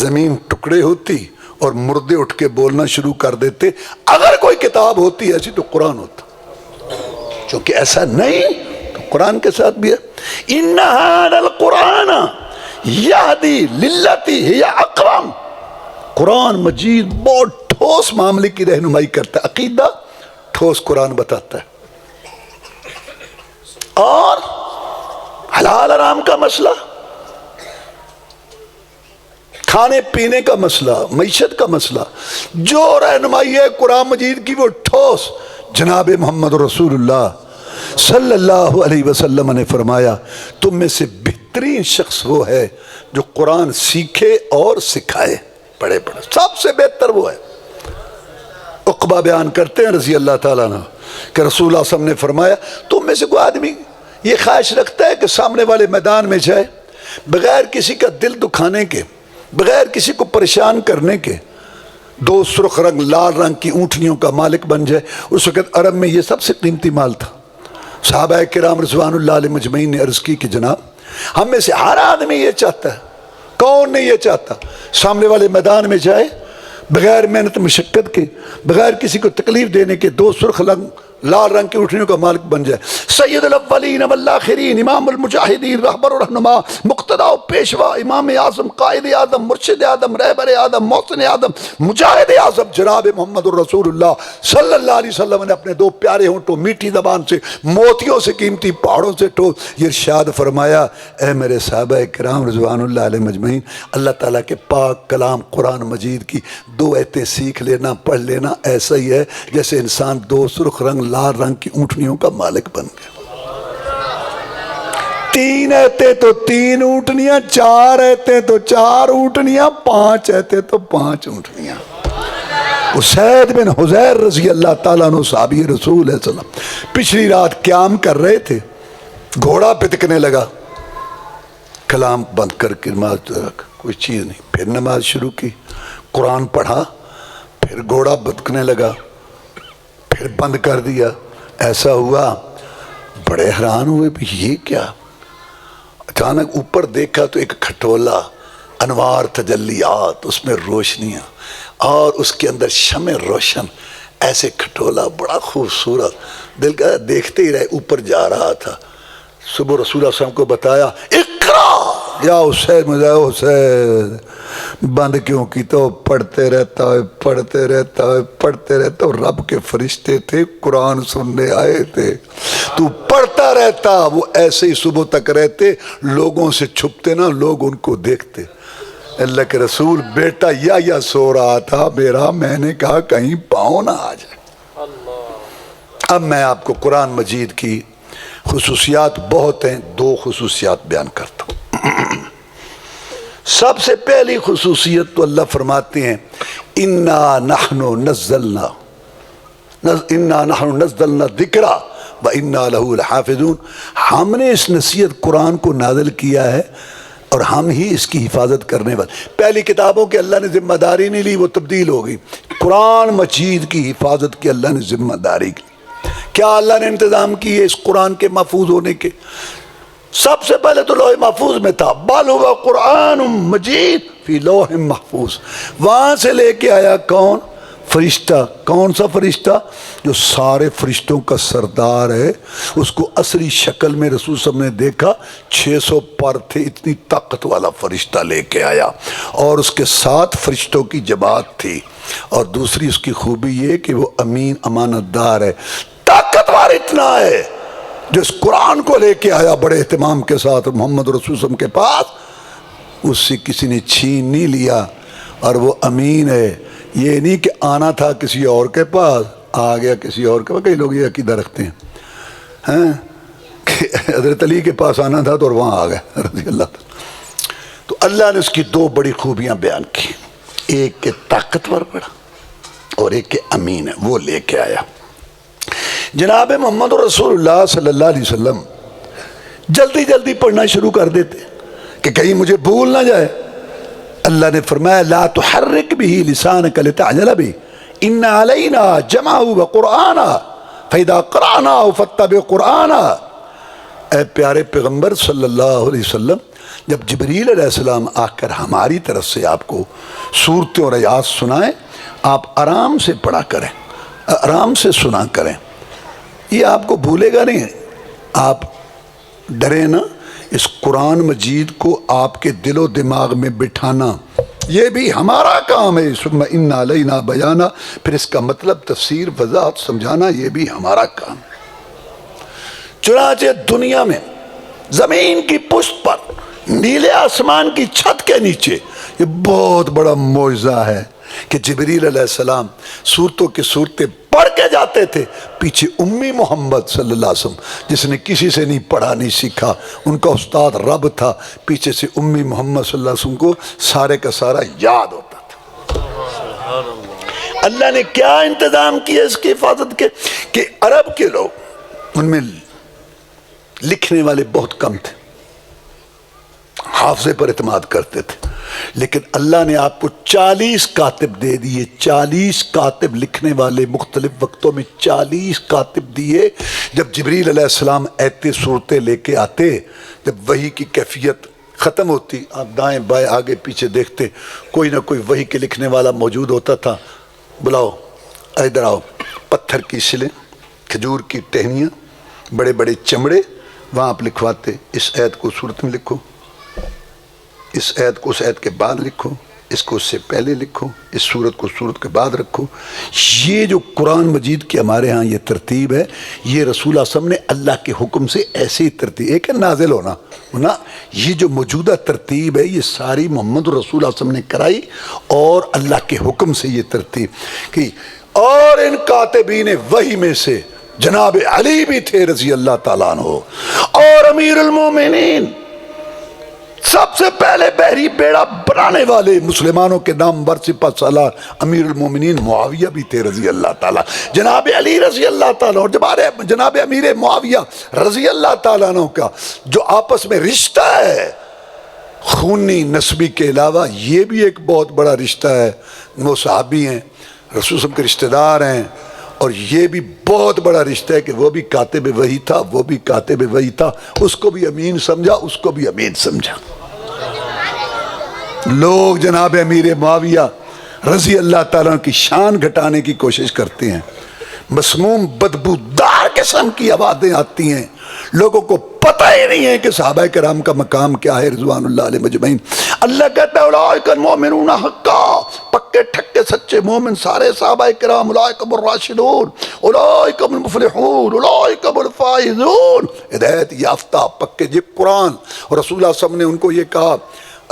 زمین ٹکڑے ہوتی اور مردے اٹھ کے بولنا شروع کر دیتے، اگر کوئی کتاب ہوتی ایسی تو قرآن ہوتا، چونکہ ایسا نہیں تو قرآن کے ساتھ بھی ہے۔ إِنَّ هَذَا الْقُرْآنَ يَهْدِي لِلَّتِي هِيَ أَقْوَمُ، قرآن مجید بہت ٹھوس معاملے کی رہنمائی کرتا ہے، عقیدہ ٹھوس قرآن بتاتا ہے، اور حلال حرام کا مسئلہ، کھانے پینے کا مسئلہ، معیشت کا مسئلہ، جو رہنمائی ہے قرآن مجید کی وہ ٹھوس۔ جناب محمد رسول اللہ صلی اللہ علیہ وسلم نے فرمایا تم میں سے بہترین شخص وہ ہے جو قرآن سیکھے اور سکھائے، پڑھے پڑھے، سب سے بہتر وہ ہے۔ عقبہ بیان کرتے ہیں رضی اللہ تعالیٰ عنہ کہ رسول اللہ صلی اللہ علیہ وسلم نے فرمایا تم میں سے کوئی آدمی یہ خواہش رکھتا ہے کہ سامنے والے میدان میں جائے بغیر کسی کا دل دکھانے کے، بغیر کسی کو پریشان کرنے کے، دو سرخ رنگ لال رنگ کی اونٹنیوں کا مالک بن جائے؟ اس وقت عرب میں یہ سب سے قیمتی مال تھا۔ صحابہ کرام رضوان اللہ علیہ مجمعین نے عرض کی کہ جناب ہم میں سے ہر آدمی یہ چاہتا ہے، کون نہیں یہ چاہتا سامنے والے میدان میں جائے بغیر محنت مشقت کے، بغیر کسی کو تکلیف دینے کے، دو سرخ رنگ لال رنگ کی اٹھنیوں کا مالک بن جائے، سید الاولین والآخرین، امام المجاہدین، رہبر و رہنما، مقتدا و پیشوا، امام اعظم، قائد اعظم، مرشد اعظم، رہبر اعظم، محسن اعظم، مجاہد اعظم جناب محمد الرسول اللہ صلی اللہ علیہ وسلم نے اپنے دو پیارے ہونٹوں میٹھی زبان سے موتیوں سے قیمتی پہاڑوں سے یہ ارشاد فرمایا اے میرے صحابہ کرام رضوان اللہ علیہ مجمعین، اللہ تعالیٰ کے پاک کلام قرآن مجید کی دو ایتیں سیکھ لینا، پڑھ لینا ایسا ہی ہے جیسے انسان دو سرخ رنگ لال رنگ کی اونٹنیوں کا مالک بن گیا۔ تین ایتے تو تین اونٹنیاں، چار ایتے تو چار اونٹنیاں، پانچ ایتے تو پانچ اونٹنیاں۔ اسید بن حضیر رضی اللہ تعالیٰ عنہ صحابی رسول صلی اللہ علیہ وسلم پچھلی رات قیام کر رہے تھے، گھوڑا پتکنے لگا، کلام بند کر کے نماز رکھ، کوئی چیز نہیں، پھر نماز شروع کی، قرآن پڑھا، پھر گھوڑا پتکنے لگا، پھر بند کر دیا۔ ایسا ہوا بڑے حیران ہوئے بھی یہ کیا؟ اچانک اوپر دیکھا تو ایک کھٹولا، انوار تجلیات، اس میں روشنیاں اور اس کے اندر شمع روشن، ایسے کھٹولا بڑا خوبصورت، دل کا دیکھتے ہی رہے، اوپر جا رہا تھا۔ صبح رسول اللہ صلی اللہ علیہ وسلم کو بتایا اقرا یا حسین، مجھے حسین بند کیوں کی؟ تو پڑھتے رہتا ہے، پڑھتے رہتا ہے، پڑھتے رہتا ہے، رب کے فرشتے تھے قرآن سننے آئے تھے، تو پڑھتا رہتا۔ وہ ایسے ہی صبح تک رہتے، لوگوں سے چھپتے نہ، لوگ ان کو دیکھتے۔ اللہ کے رسول بیٹا یا سو رہا تھا میرا، میں نے کہا کہیں پاؤں نہ آ جائے۔ اب میں آپ کو قرآن مجید کی خصوصیات بہت ہیں، دو خصوصیات بیان کرتا ہوں۔ سب سے پہلی خصوصیت تو اللہ فرماتے ہیں اِنَّا نَحْنُ نَزَّلْنَا ذِكْرَا وَإِنَّا لَهُ لَحَافِظُونَ، ہم نے اس نصیحت قرآن کو نازل کیا ہے اور ہم ہی اس کی حفاظت کرنے والے. پہلی کتابوں کے اللہ نے ذمہ داری نہیں لی، وہ تبدیل ہو گئی. قرآن مجید کی حفاظت کی اللہ نے ذمہ داری کی. کیا اللہ نے انتظام کیے اس قرآن کے محفوظ ہونے کے؟ سب سے پہلے تو لوح محفوظ میں تھا، بل ہوا قرآن مجید فی لوح محفوظ. وہاں سے لے کے آیا کون؟ فرشتہ. کون سا فرشتہ؟ جو سارے فرشتوں کا سردار ہے. اس کو اصلی شکل میں رسول صلی اللہ علیہ وسلم نے دیکھا، 600 پر تھے، اتنی طاقت والا فرشتہ لے کے آیا، اور اس کے ساتھ فرشتوں کی جماعت تھی. اور دوسری اس کی خوبی یہ کہ وہ امین امانت دار ہے. طاقتور اتنا ہے جو اس قرآن کو لے کے آیا بڑے اہتمام کے ساتھ محمد رسول صلی اللہ علیہ وسلم کے پاس، اس سے کسی نے چھین نہیں لیا. اور وہ امین ہے. یہ نہیں کہ آنا تھا کسی اور کے پاس، آ گیا کسی اور کے پاس. کئی لوگ یہ عقیدہ رکھتے ہیں کہ حضرت علی کے پاس آنا تھا تو اور وہاں آ گئے رضی اللہ تعالیٰ. تو اللہ نے اس کی دو بڑی خوبیاں بیان کی، ایک کہ طاقتور بڑا اور ایک کہ امین ہے، وہ لے کے آیا. جناب محمد رسول اللہ صلی اللہ علیہ وسلم جلدی جلدی پڑھنا شروع کر دیتے کہ کہیں مجھے بھول نہ جائے. اللہ نے فرمایا لا تحرک به لسانك لتعجل به ان علینا جمعه وقرآنا فاذا قرأناه فاتبع قرآنا. اے پیارے پیغمبر صلی اللہ علیہ وسلم، جب جبریل علیہ السلام آ کر ہماری طرف سے آپ کو صورتیں اور آیات سنائیں، آپ آرام سے پڑھا کریں، آرام سے سنا کریں. یہ آپ کو بھولے گا نہیں. آپ ڈرے نا، اس قرآن مجید کو آپ کے دل و دماغ میں بٹھانا یہ بھی ہمارا کام ہے. ثم ان علینا بیانا، پھر اس کا مطلب تفسیر وضاحت سمجھانا یہ بھی ہمارا کام ہے. چنانچہ دنیا میں زمین کی پشت پر نیلے آسمان کی چھت کے نیچے یہ بہت بڑا معجزہ ہے کہ جبریل علیہ السلام صورتوں کی صورتیں پڑھ کے جاتے تھے، پیچھے امی محمد صلی اللہ علیہ وسلم جس نے کسی سے نہیں پڑھا نہیں سیکھا، ان کا استاد رب تھا، پیچھے سے امی محمد صلی اللہ علیہ وسلم کو سارے کا سارا یاد ہوتا تھا. اللہ نے کیا انتظام کیا اس کی حفاظت کے کہ عرب کے لوگ، ان میں لکھنے والے بہت کم تھے، حافظے پر اعتماد کرتے تھے، لیکن اللہ نے آپ کو 40 کاتب دے دیے. 40 کاتب لکھنے والے، مختلف وقتوں میں 40 کاتب دیے. جب جبریل علیہ السلام ایتے صورتیں لے کے آتے، جب وحی کی کیفیت ختم ہوتی، آپ دائیں بائیں آگے پیچھے دیکھتے، کوئی نہ کوئی وحی کے لکھنے والا موجود ہوتا تھا. بلاؤ ادھر آؤ. پتھر کی سلیں، کھجور کی ٹہنیاں، بڑے بڑے چمڑے، وہاں آپ لکھواتے اس آیت کو صورت میں لکھو، اس آیت کو اس آیت کے بعد لکھو، اس کو اس سے پہلے لکھو، اس صورت کو صورت کے بعد رکھو. یہ جو قرآن مجید کی ہمارے ہاں یہ ترتیب ہے، یہ رسول اللہ صلی اللہ علیہ وسلم نے اللہ کے حکم سے ایسی ہی ترتیب، ایک ہے نازل ہونا نا، یہ جو موجودہ ترتیب ہے یہ ساری محمد رسول اللہ صلی اللہ علیہ وسلم نے کرائی اور اللہ کے حکم سے یہ ترتیب کی. اور ان کاتبین وحی میں سے جناب علی بھی تھے رضی اللہ تعالیٰ عنہ، اور امیر المومنین سب سے پہلے بحری بیڑا بنانے والے مسلمانوں کے نام بر سپہ سالار امیر المومنین معاویہ بھی تھے رضی اللہ تعالیٰ. جناب علی رضی اللہ تعالیٰ اور جناب امیر معاویہ رضی اللہ تعالیٰ عنہ کا جو آپس میں رشتہ ہے خونی نسبی کے علاوہ، یہ بھی ایک بہت بڑا رشتہ ہے. وہ صحابی ہیں، رسول صلی اللہ علیہ وسلم کے رشتہ دار ہیں، اور یہ بھی بہت بڑا رشتہ ہے کہ وہ بھی کاتب وحی تھا، وہ بھی کاتب وحی تھا. اس کو بھی امین سمجھا، اس کو بھی امین سمجھا. لوگ جناب امیر معاویہ رضی اللہ تعالیٰ کی شان گھٹانے کی کوشش کرتے ہیں. مسموم بدبودار قسم کی آوازیں آتی ہیں، لوگوں کو پتہ ہی نہیں ہے کہ صحابہ کرام کا مقام کیا ہے رضوان اللہ علیہ مجمعین. اللہ کہتا ہے اولئک المؤمنون حقا، پکے ٹھکے سچے مومن سارے صحابہ کرام، اولئک هم الراشدون، اولئک هم المفلحون، اولئک هم الفائزون. ہدایت یافتہ پکے. یہ قرآن اور رسول اللہ صلی اللہ علیہ وسلم نے ان کو یہ کہا،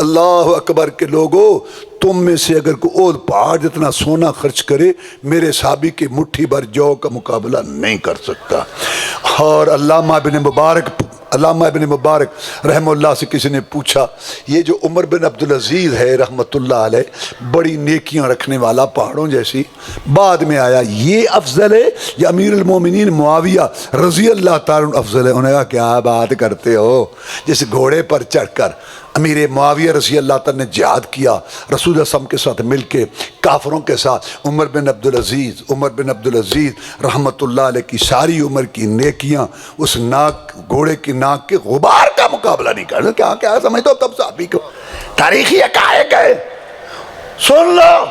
اللہ اکبر کے لوگو، تم میں سے اگر کوئی اور پہاڑ جتنا سونا خرچ کرے میرے صحابی کی مٹھی بھر جو کا مقابلہ نہیں کر سکتا. اور علامہ ابن مبارک رحمہ اللہ سے کسی نے پوچھا، یہ جو عمر بن عبدالعزیز ہے رحمۃ اللہ علیہ، بڑی نیکیاں رکھنے والا پہاڑوں جیسی، بعد میں آیا، یہ افضل ہے یا امیر المومنین معاویہ رضی اللہ تعالیٰ عنہ افضل ہے؟ انہوں نے کہا کیا بات کرتے ہو، جس گھوڑے پر چڑھ کر امیر معاویہ رضی اللہ تعالیٰ نے جہاد کیا رسول اللہ صلی اللہ علیہ وسلم کے ساتھ مل کے کافروں کے ساتھ. عمر بن عبدالعزیز رحمۃ اللہ علیہ کی ساری عمر کی نیکیاں اس ناک گھوڑے کی ناک کے غبار کا مقابلہ نہیں کر کیا کیا سمجھتے ہو تب صحابی کو تاریخی حقائق ہے. سن لو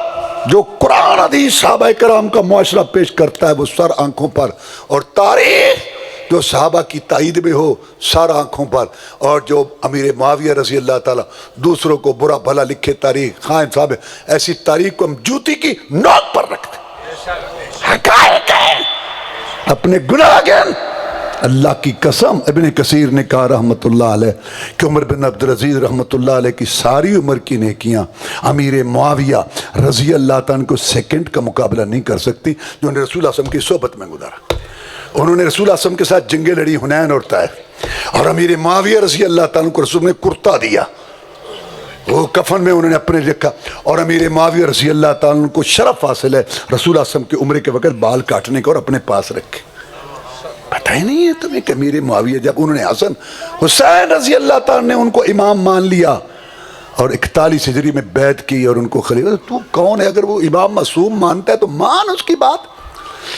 جو قرآن حدیث صحابہ کرام کا معاشرہ پیش کرتا ہے وہ سر آنکھوں پر، اور تاریخ جو صحابہ کی تائید میں ہو سر آنکھوں پر، اور جو امیر معاویہ رضی اللہ تعالیٰ دوسروں کو برا بھلا لکھے تاریخ خائن صاحب، ایسی تاریخ کو ہم جوتی کی نوک پر رکھتے. حقائق ہے اپنے گناہ گن. اللہ کی قسم ابن کثیر نے کہا رحمت اللہ علیہ کہ عمر بن عبدالعزیز رحمت اللہ علیہ کی ساری عمر کی نیکیاں امیر معاویہ رضی اللہ تعالیٰ کو سیکنڈ کا مقابلہ نہیں کر سکتی جو انہیں رسول اللہ صلی اللہ علیہ وسلم کی صحبت میں گزارا. انہوں نے رسول اللہ صلی اللہ علیہ وسلم کے ساتھ جنگیں لڑی حنین اور طائف، اور امیر معاویہ رضی اللہ تعالیٰ کو رسول نے کرتا دیا، وہ کفن میں انہوں نے اپنے لکھا. اور امیر معاویہ رضی اللہ تعالیٰ کو شرف حاصل ہے رسول اللہ صلی اللہ علیہ وسلم کے عمرے کے وقت بال کاٹنے کا اور اپنے پاس رکھے. پتہ ہی نہیں ہے تمہیں کہ امیر معاویہ جب انہوں نے حسن حسین رضی اللہ تعالیٰ نے ان کو امام مان لیا اور 41 ہجری میں بیعت کی اور ان کو خلیفہ، تو کون ہے؟ اگر وہ امام معصوم مانتا ہے تو مان اس کی بات.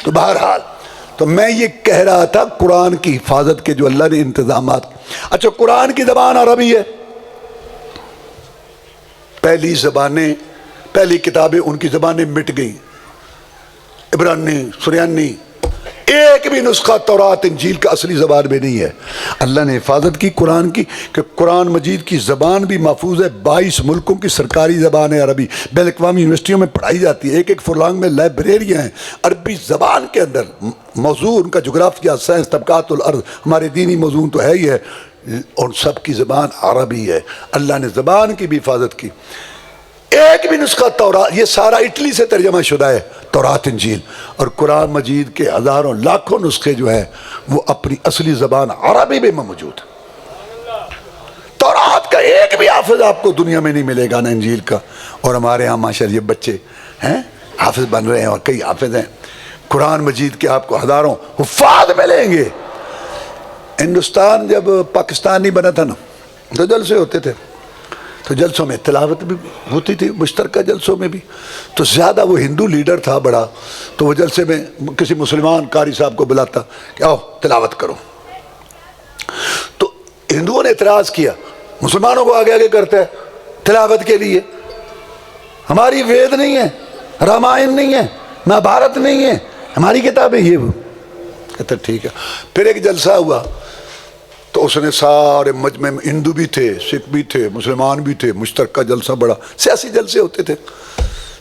تو بہرحال تو میں یہ کہہ رہا تھا قرآن کی حفاظت کے جو اللہ نے انتظامات. اچھا قرآن کی زبان عربی ہے، پہلی زبانیں پہلی کتابیں ان کی زبانیں مٹ گئیں، عبرانی سریانی، ایک بھی نسخہ تورات انجیل کا اصلی زبان میں نہیں ہے. اللہ نے حفاظت کی قرآن کی کہ قرآن مجید کی زبان بھی محفوظ ہے. 22 ملکوں کی سرکاری زبان ہے عربی، بین الاقوامی یونیورسٹیوں میں پڑھائی جاتی ہے. ایک فورلانگ میں لائبریریاں ہیں عربی زبان کے اندر. موضوع ان کا جغرافیہ، سائنس، طبقات الارض، ہمارے دینی موضوع تو ہے ہی ہے، اور سب کی زبان عربی ہے. اللہ نے زبان کی بھی حفاظت کی. ایک بھی نسخہ تورات، یہ سارا اٹلی سے ترجمہ شدہ ہے تورات انجیل، اور قرآن مجید کے ہزاروں لاکھوں نسخے جو ہیں وہ اپنی اصلی زبان عربی میں موجود ہے. تورات کا ایک بھی حافظ آپ کو دنیا میں نہیں ملے گا نہ انجیل کا. اور ہمارے ہاں ماشاءاللہ یہ بچے ہیں حافظ بن رہے ہیں، اور کئی حافظ ہیں. قرآن مجید کے آپ کو ہزاروں حفاظ ملیں گے. ہندوستان جب پاکستان نہیں بنا تھا نا تو جلسے ہوتے تھے، تو جلسوں میں تلاوت بھی ہوتی تھی، مشترکہ جلسوں میں بھی. تو زیادہ وہ ہندو لیڈر تھا بڑا، تو وہ جلسے میں کسی مسلمان قاری صاحب کو بلاتا کہ آؤ تلاوت کرو. تو ہندوؤں نے اعتراض کیا، مسلمانوں کو آگے آگے کرتا ہے تلاوت کے لیے، ہماری وید نہیں ہے، رامائن نہیں ہے، مہابھارت نہیں ہے، ہماری کتابیں یہ وہ. کہتا ٹھیک ہے. پھر ایک جلسہ ہوا تو اس نے سارے مجمع میں ہندو بھی تھے، سکھ بھی تھے، مسلمان بھی تھے، مشترکہ جلسہ، بڑا سیاسی جلسے ہوتے تھے.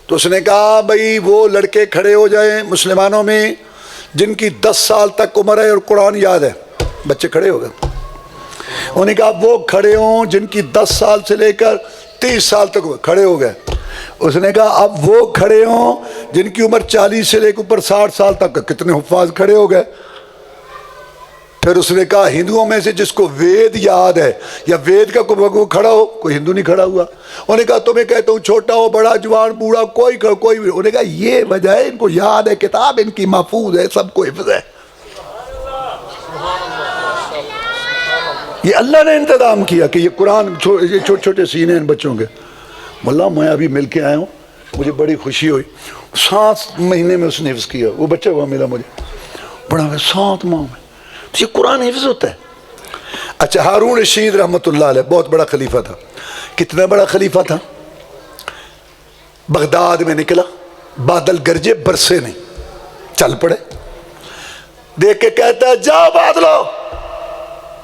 تو اس نے کہا بھئی وہ لڑکے کھڑے ہو جائیں مسلمانوں میں جن کی 10 سال تک عمر ہے اور قرآن یاد ہے. بچے کھڑے ہو گئے. انہوں نے کہا وہ کھڑے ہوں جن کی 10 سال سے لے کر 30 سال تک کھڑے ہو گئے. اس نے کہا اب وہ کھڑے ہوں جن کی عمر 40 سے لے کر اوپر 60 سال تک. کتنے حفاظ کھڑے ہو گئے. پھر اس نے کہا ہندوؤں میں سے جس کو وید یاد ہے یا وید کا کوئی کھڑا ہو، کوئی ہندو نہیں کھڑا ہوا. انہوں نے کہا تمہیں کہتا ہوں چھوٹا ہو بڑا جوان بوڑھا کوئی. انہوں نے کہا یہ وجہ ہے ان کو یاد ہے، کتاب ان کی محفوظ ہے، سب کو حفظ ہے. یہ اللہ نے انتظام کیا کہ یہ قرآن یہ چھوٹے چھوٹے سینے ان بچوں کے. ملا میں ابھی مل کے آیا ہوں، مجھے بڑی خوشی ہوئی. 7 مہینے میں اس نے حفظ کیا. وہ بچہ ہوا ملا مجھے بڑا 7 ماہ میں. یہ قرآن حفظ ہوتا ہے. اچھا ہارون رشید رحمت اللہ علیہ بہت بڑا خلیفہ تھا. کتنا بڑا خلیفہ تھا؟ بغداد میں نکلا، بادل گرجے برسے نہیں، چل پڑے. دیکھ کے کہتا ہے جاؤ بادلو،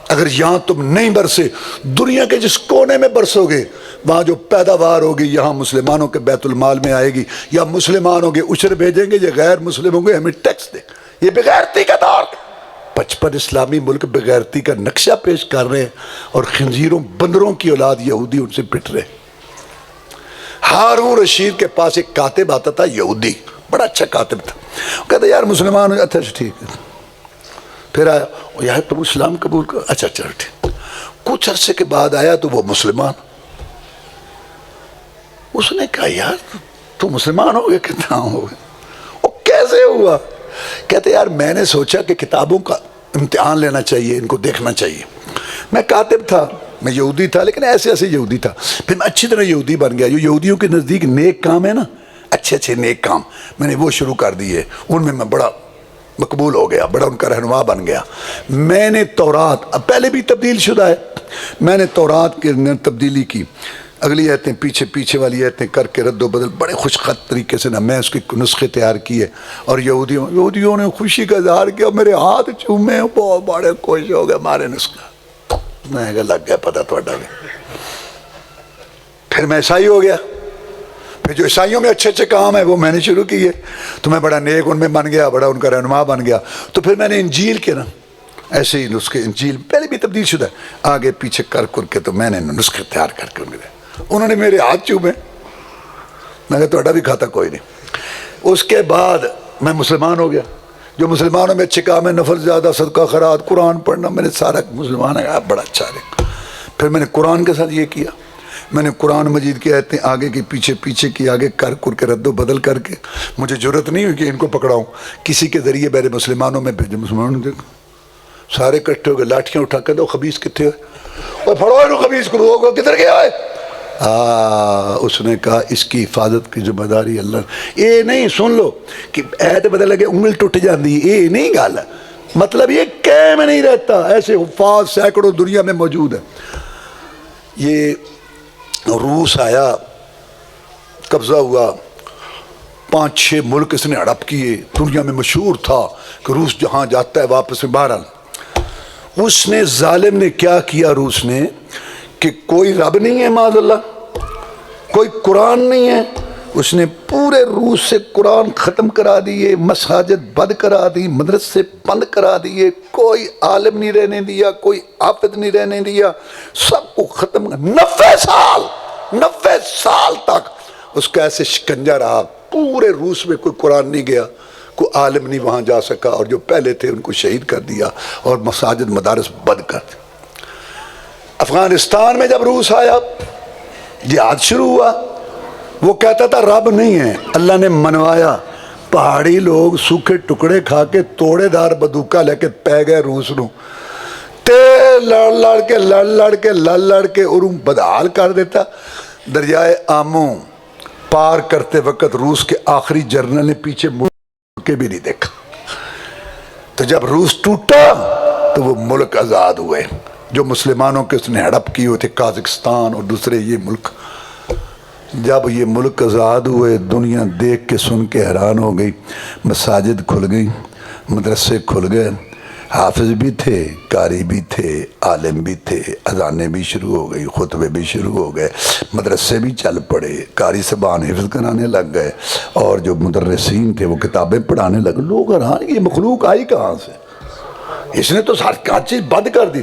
اگر یہاں تم نہیں برسے دنیا کے جس کونے میں برسو گے وہاں جو پیداوار ہوگی یہاں مسلمانوں کے بیت المال میں آئے گی، یا مسلمان ہوں گے عشر بھیجیں گے، یا غیر مسلم ہوں گے ہمیں ٹیکس دیں. یہ بغیرتی کا دور. 55 اسلامی ملک بغیرتی کا نقشہ پیش کر رہے ہیں اور خنزیروں بندروں کی اولاد یہودی ان سے پٹ رہے. ہارون رشید کے پاس ایک کاتب آتا تھا یہودی، بڑا اچھا کاتب تھا. وہ کہتا یار مسلمان ہو. اچھا ٹھیک ہے. پھر آیا یار تم اسلام قبول کر. اچھا چل ٹھیک. کچھ عرصے کے بعد آیا تو وہ مسلمان. اس نے کہا یار تو مسلمان ہو گئے؟ کتنا ہو گئے؟ وہ کیسے ہوا؟ کہتے یار میں نے سوچا کہ کتابوں کا امتحان لینا چاہیے، ان کو دیکھنا چاہیے. میں کاتب تھا، میں یہودی تھا لیکن ایسے ایسے یہودی تھا. پھر میں اچھی طرح یہودی بن گیا. جو یہودیوں کے نزدیک نیک کام ہے نا، اچھے اچھے نیک کام، میں نے وہ شروع کر دیے. ان میں بڑا مقبول ہو گیا، بڑا ان کا رہنما بن گیا. میں نے تورات، اب پہلے بھی تبدیل شدہ ہے، میں نے تورات کے اندر تبدیلی کی. اگلی آیتیں پیچھے والی آیتیں کر کے رد و بدل بڑے خوش خط طریقے سے میں اس کے نسخے تیار کیے. اور یہودیوں نے خوشی کا اظہار کیا، میرے ہاتھ چومے، بہت بڑے خوش ہو گئے ہمارے نسخہ. میں کہا لگ گیا پتہ تھوڑا بھی. پھر میں عیسائی ہو گیا. پھر جو عیسائیوں میں اچھے اچھے کام ہیں وہ میں نے شروع کیے، تو میں بڑا نیک ان میں بن گیا، بڑا ان کا رہنما بن گیا. تو پھر میں نے انجیل کے نا ایسے ہی نسخے، انجیل پہلے بھی تبدیل شدہ ہے، آگے پیچھے کر کے تو میں نے نسخے تیار کر کے انہوں نے میرے ہاتھ چومے. میں کہا تھوڑا بھی کھاتا کوئی نہیں. اس کے بعد میں مسلمان ہو گیا. جو مسلمانوں میں اچھے کام ہے، نفل زیادہ، صدقہ خیرات، قرآن پڑھنا، میں نے سارا مسلمان ہے بڑا اچھا رہا. پھر میں نے قرآن کے ساتھ یہ کیا، میں نے قرآن مجید کی آیتیں آگے کی پیچھے کی، آگے کر کے رد و بدل کر کے. مجھے ضرورت نہیں ہوئی کہ ان کو پکڑاؤں، کسی کے ذریعے میرے مسلمانوں میں بھیجے. مسلمانوں نے دیکھا سارے اکٹھے ہو گئے، لاٹیاں اٹھا کے دو، خبیث کتنے ہوئے، اور پھڑو انہوں خبیث کو، کدھر گیا ہے؟ اس نے کہا اس کی حفاظت کی ذمہ داری اللہ. یہ نہیں سن لو کہ ایت بدل لگے انگل ٹوٹ جاندی، یہ نہیں گل، مطلب یہ قائم نہیں رہتا. ایسے حفاظ سینکڑوں دنیا میں موجود ہیں. یہ روس آیا، قبضہ ہوا، 5-6 ملک اس نے ہڑپ کیے. دنیا میں مشہور تھا کہ روس جہاں جاتا ہے واپس میں بہرحال. اس نے ظالم نے کیا کیا، روس نے، کہ کوئی رب نہیں ہے معاذ اللہ، کوئی قرآن نہیں ہے. اس نے پورے روس سے قرآن ختم کرا دیے، مساجد بند کرا دی، مدرسے بند کرا دیے، کوئی عالم نہیں رہنے دیا، کوئی حافظ نہیں رہنے دیا، سب کو ختم. 90 سال تک اس کا ایسے شکنجہ رہا. پورے روس میں کوئی قرآن نہیں گیا، کوئی عالم نہیں وہاں جا سکا، اور جو پہلے تھے ان کو شہید کر دیا اور مساجد مدارس بند کر دی. افغانستان میں جب روس آیا، جہاد شروع ہوا. وہ کہتا تھا رب نہیں ہے، اللہ نے منوایا. پہاڑی لوگ سوکھے ٹکڑے کھا کے توڑے دار بندوقہ لے کے پہ گئے روس نو. لڑ کے اور بدحال کر دیتا. دریائے آمو پار کرتے وقت روس کے آخری جنرل نے پیچھے مڑ کے بھی نہیں دیکھا. تو جب روس ٹوٹا تو وہ ملک آزاد ہوئے. جو مسلمانوں کے اس نے ہڑپ کیے ہوئے تھے، قازقستان اور دوسرے یہ ملک، جب یہ ملک آزاد ہوئے دنیا دیکھ کے سن کے حیران ہو گئی. مساجد کھل گئی، مدرسے کھل گئے، حافظ بھی تھے، قاری بھی تھے، عالم بھی تھے، اذانیں بھی شروع ہو گئی، خطبے بھی شروع ہو گئے، مدرسے بھی چل پڑے، قاری صاحبان حفظ کرانے لگ گئے، اور جو مدرسین تھے وہ کتابیں پڑھانے لگے. لوگ حیران، یہ مخلوق آئی کہاں سے؟ اس نے تو ساری چیز بند کر دی.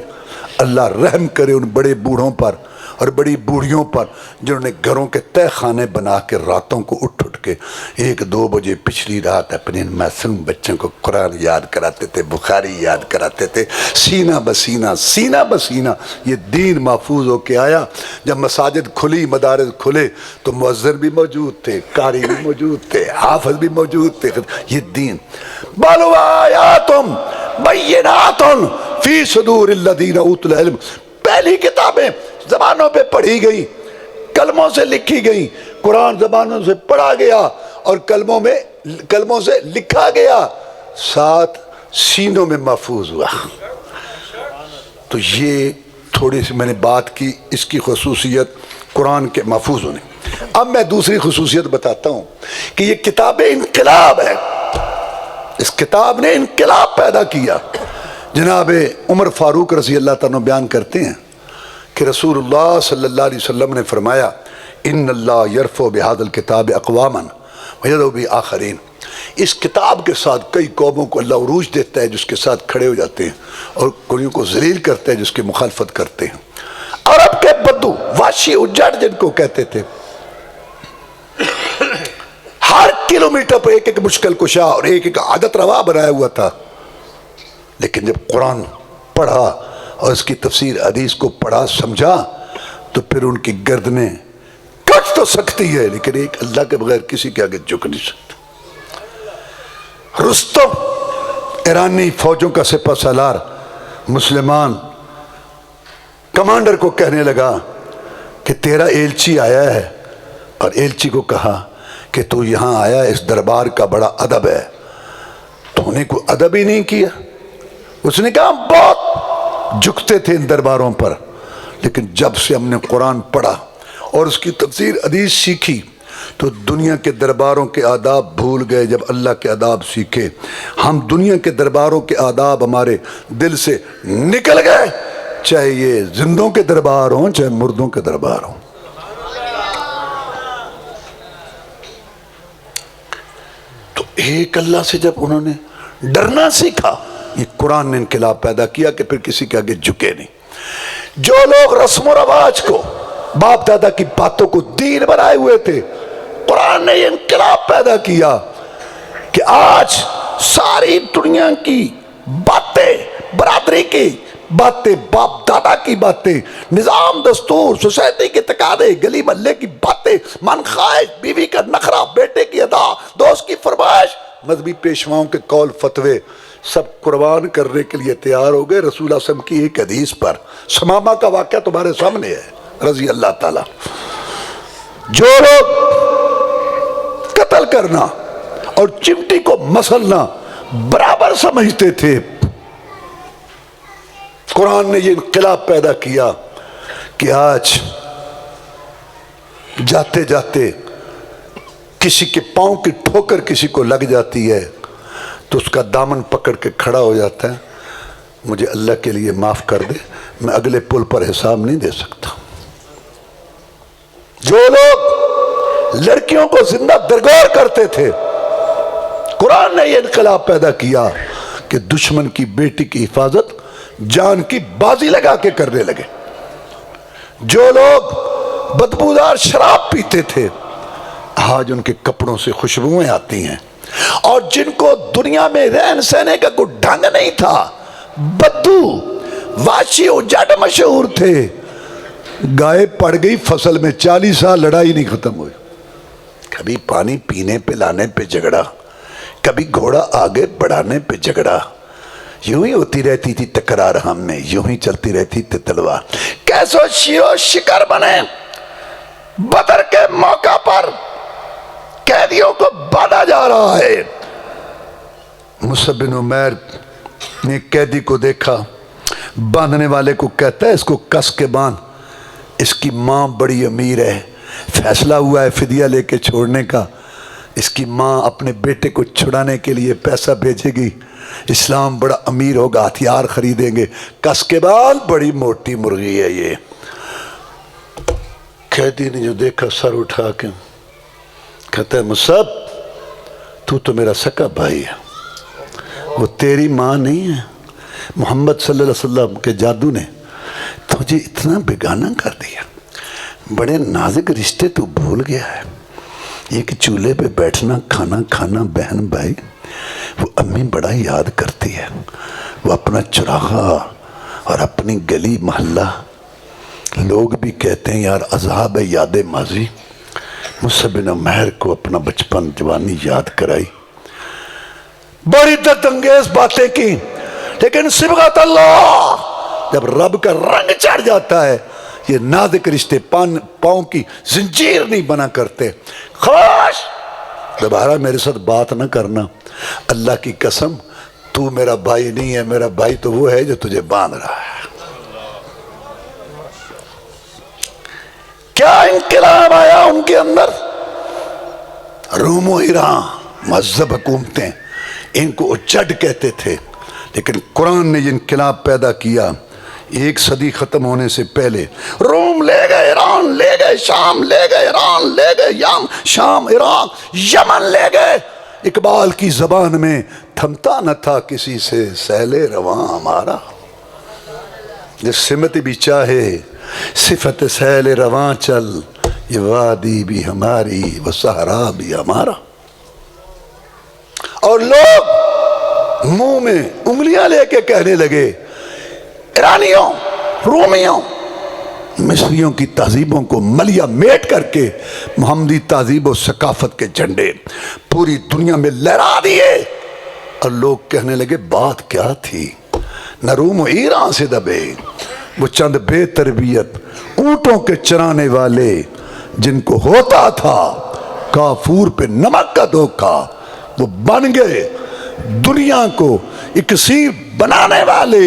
اللہ رحم کرے ان بڑے بوڑھوں پر اور بڑی بوڑھیوں پر جنہوں نے گھروں کے تہ خانے بنا کے راتوں کو اٹھ کے 1-2 بجے پچھلی رات اپنے معصوم بچوں کو قرآن یاد کراتے تھے، بخاری یاد کراتے تھے، سینہ بسینہ یہ دین محفوظ ہو کے آیا. جب مساجد کھلی، مدارس کھلے، تو مؤذن بھی موجود تھے، قاری بھی موجود تھے، حافظ بھی موجود تھے. یہ دین بل آیاتم بینات فی صدور الذین اوتوا العلم. پہلی کتابیں زبانوں پہ پڑھی گئی، کلموں سے لکھی گئی. قرآن زبانوں سے پڑھا گیا اور کلموں سے لکھا گیا، ساتھ سینوں میں محفوظ ہوا. تو یہ تھوڑی سی میں نے بات کی اس کی خصوصیت قرآن کے محفوظ ہونے. اب میں دوسری خصوصیت بتاتا ہوں کہ یہ کتاب انقلاب ہے. اس کتاب نے انقلاب پیدا کیا. جناب عمر فاروق رضی اللہ تعالیٰ بیان کرتے ہیں کہ رسول اللہ صلی اللہ علیہ وسلم نے فرمایا ان اللہ یرفع بہذا الکتاب اقواما ویضع بآخرین. اس کتاب کے ساتھ کئی قوموں کو اللہ عروج دیتا ہے جس کے ساتھ کھڑے ہو جاتے ہیں، اور کوئیوں کو ذلیل کرتا ہے جس کی مخالفت کرتے ہیں. عرب کے بدو، وحشی اجڑ جن کو کہتے تھے، ہر کلومیٹر پر ایک مشکل کشا اور ایک عادت روا بنایا ہوا تھا. لیکن جب قرآن پڑھا اور اس کی تفسیر حدیث کو پڑھا سمجھا تو پھر ان کی گردنیں کٹ تو سکتی ہے لیکن ایک اللہ کے بغیر کسی کے آگے جھک نہیں سکتا. رستم ایرانی فوجوں کا سپہ سالار، مسلمان کمانڈر کو کہنے لگا کہ تیرا ایلچی آیا ہے، اور ایلچی کو کہا کہ تو یہاں آیا، اس دربار کا بڑا ادب ہے، تو نے کوئی ادب ہی نہیں کیا۔ اس نے کہا بہت جھکتے تھے ان درباروں پر، لیکن جب سے ہم نے قرآن پڑھا اور اس کی تفسیر حدیث سیکھی تو دنیا کے درباروں کے آداب بھول گئے، جب اللہ کے آداب سیکھے۔ ہم دنیا کے درباروں کے آداب ہمارے دل سے نکل گئے، چاہے یہ زندوں کے دربار ہوں چاہے مردوں کے دربار ہوں۔ تو ایک اللہ سے جب انہوں نے ڈرنا سیکھا، یہ قرآن نے انقلاب پیدا کیا کہ پھر کسی کے آگے جھکے نہیں۔ جو لوگ رسم و رواج کو، باپ دادا کی باتوں کو دین بنائے ہوئے تھے، قرآن نے یہ انقلاب پیدا کیا کہ آج ساری دنیا کی باتیں، برادری کی باتیں، باپ دادا کی باتیں، نظام دستور، سوسائٹی کے تقاضے، گلی محلے کی باتیں، من خواہش، بیوی کا نخرہ، بیٹے کی ادا، دوست کی فرمائش، مذہبی پیشواؤں کے قول فتوے، سب قربان کرنے کے لیے تیار ہو گئے رسول اللہ صلی اللہ علیہ وسلم کی ایک حدیث پر۔ سمامہ کا واقعہ تمہارے سامنے ہے رضی اللہ تعالی۔ جو لوگ قتل کرنا اور چمٹی کو مسلنا برابر سمجھتے تھے، قرآن نے یہ انقلاب پیدا کیا کہ آج جاتے جاتے کسی کے پاؤں کی ٹھوکر کسی کو لگ جاتی ہے تو اس کا دامن پکڑ کے کھڑا ہو جاتا ہے، مجھے اللہ کے لیے معاف کر دے، میں اگلے پل پر حساب نہیں دے سکتا۔ جو لوگ لڑکیوں کو زندہ درگور کرتے تھے، قرآن نے یہ انقلاب پیدا کیا کہ دشمن کی بیٹی کی حفاظت جان کی بازی لگا کے کرنے لگے۔ جو لوگ بدبودار شراب پیتے تھے، آج ان کے کپڑوں سے خوشبوئیں آتی ہیں، اور جن کو دنیا میں رہن سہنے کا کوئی ڈھنگ نہیں تھا، بدو، واشی و جٹ مشہور تھے، گائے پڑ گئی فصل میں، 40 سال لڑائی نہیں ختم ہوئی۔ کبھی پانی پینے پہ لانے پہ جھگڑا، کبھی گھوڑا آگے بڑھانے پہ جھگڑا، یوں ہی ہوتی رہتی تھی تکرار ہم میں، یوں ہی چلتی رہتی تھی تلوار۔ کیسو شیر و شکر بنے، بدر کے موقع پر قیدیوں کو باندھا جا رہا ہے۔ مصعب بن عمیر نے قیدی کو دیکھا، باندھنے والے کو کہتا ہے اس کو کس کے باندھ، اس کی ماں بڑی امیر ہے، فیصلہ ہوا ہے فدیہ لے کے چھوڑنے کا، اس کی ماں اپنے بیٹے کو چھڑانے کے لیے پیسہ بھیجے گی، اسلام بڑا امیر ہوگا، ہتھیار خریدیں گے، کس کے باندھ، بڑی موٹی مرغی ہے یہ۔ قیدی نے جو دیکھا سر اٹھا کے کہتا ہے مصعب تو میرا سکا بھائی ہے، وہ تیری ماں نہیں ہے، محمد صلی اللہ علیہ وسلم کے جادو نے تجھے اتنا بیگانہ کر دیا، بڑے نازک رشتے تو بھول گیا ہے، ایک چولہے پہ بیٹھنا کھانا کھانا، بہن بھائی، وہ امی بڑا یاد کرتی ہے، وہ اپنا چراغا اور اپنی گلی محلہ، لوگ بھی کہتے ہیں یار عذاب ہے یاد ماضی۔ مصعب بن عمیر کو اپنا بچپن جوانی یاد کرائی، بڑی درد انگیز باتیں کی، لیکن صبغت اللہ، جب رب کا رنگ چڑھ جاتا ہے، یہ نازک رشتے پاؤں کی زنجیر نہیں بنا کرتے۔ خواہش دوبارہ میرے ساتھ بات نہ کرنا، اللہ کی قسم تو میرا بھائی نہیں ہے، میرا بھائی تو وہ ہے جو تجھے باندھ رہا ہے۔ کیا انقلاب آیا ان کے اندر، روم و ایران مذہب حکومتیں ان کو اجڑ کہتے تھے، لیکن قرآن نے یہ انقلاب پیدا کیا۔ ایک صدی ختم ہونے سے پہلے روم لے گئے، ایران لے گئے، شام لے گئے، ایران لے گئے، شام عراق یمن لے گئے۔ اقبال کی زبان میں تھمتا نہ تھا کسی سے سیل رواں ہمارا، جس سمت بھی چاہے صفت سیل رواں چل، یہ وادی بھی ہماری وہ صحرا بھی ہمارا۔ اور لوگ منہ میں انگلیاں لے کے کہنے لگے، ایرانیوں، رومیوں، مصریوں کی تہذیبوں کو ملیا میٹ کر کے محمدی تہذیب و ثقافت کے جھنڈے پوری دنیا میں لہرا دیے۔ اور لوگ کہنے لگے بات کیا تھی، نہ روم و ایران سے دبے، وہ چند بے تربیت اونٹوں کے چرانے والے جن کو ہوتا تھا کافور پہ نمک کا دھوکا، وہ بن گئے دنیا کو اکسیر بنانے والے۔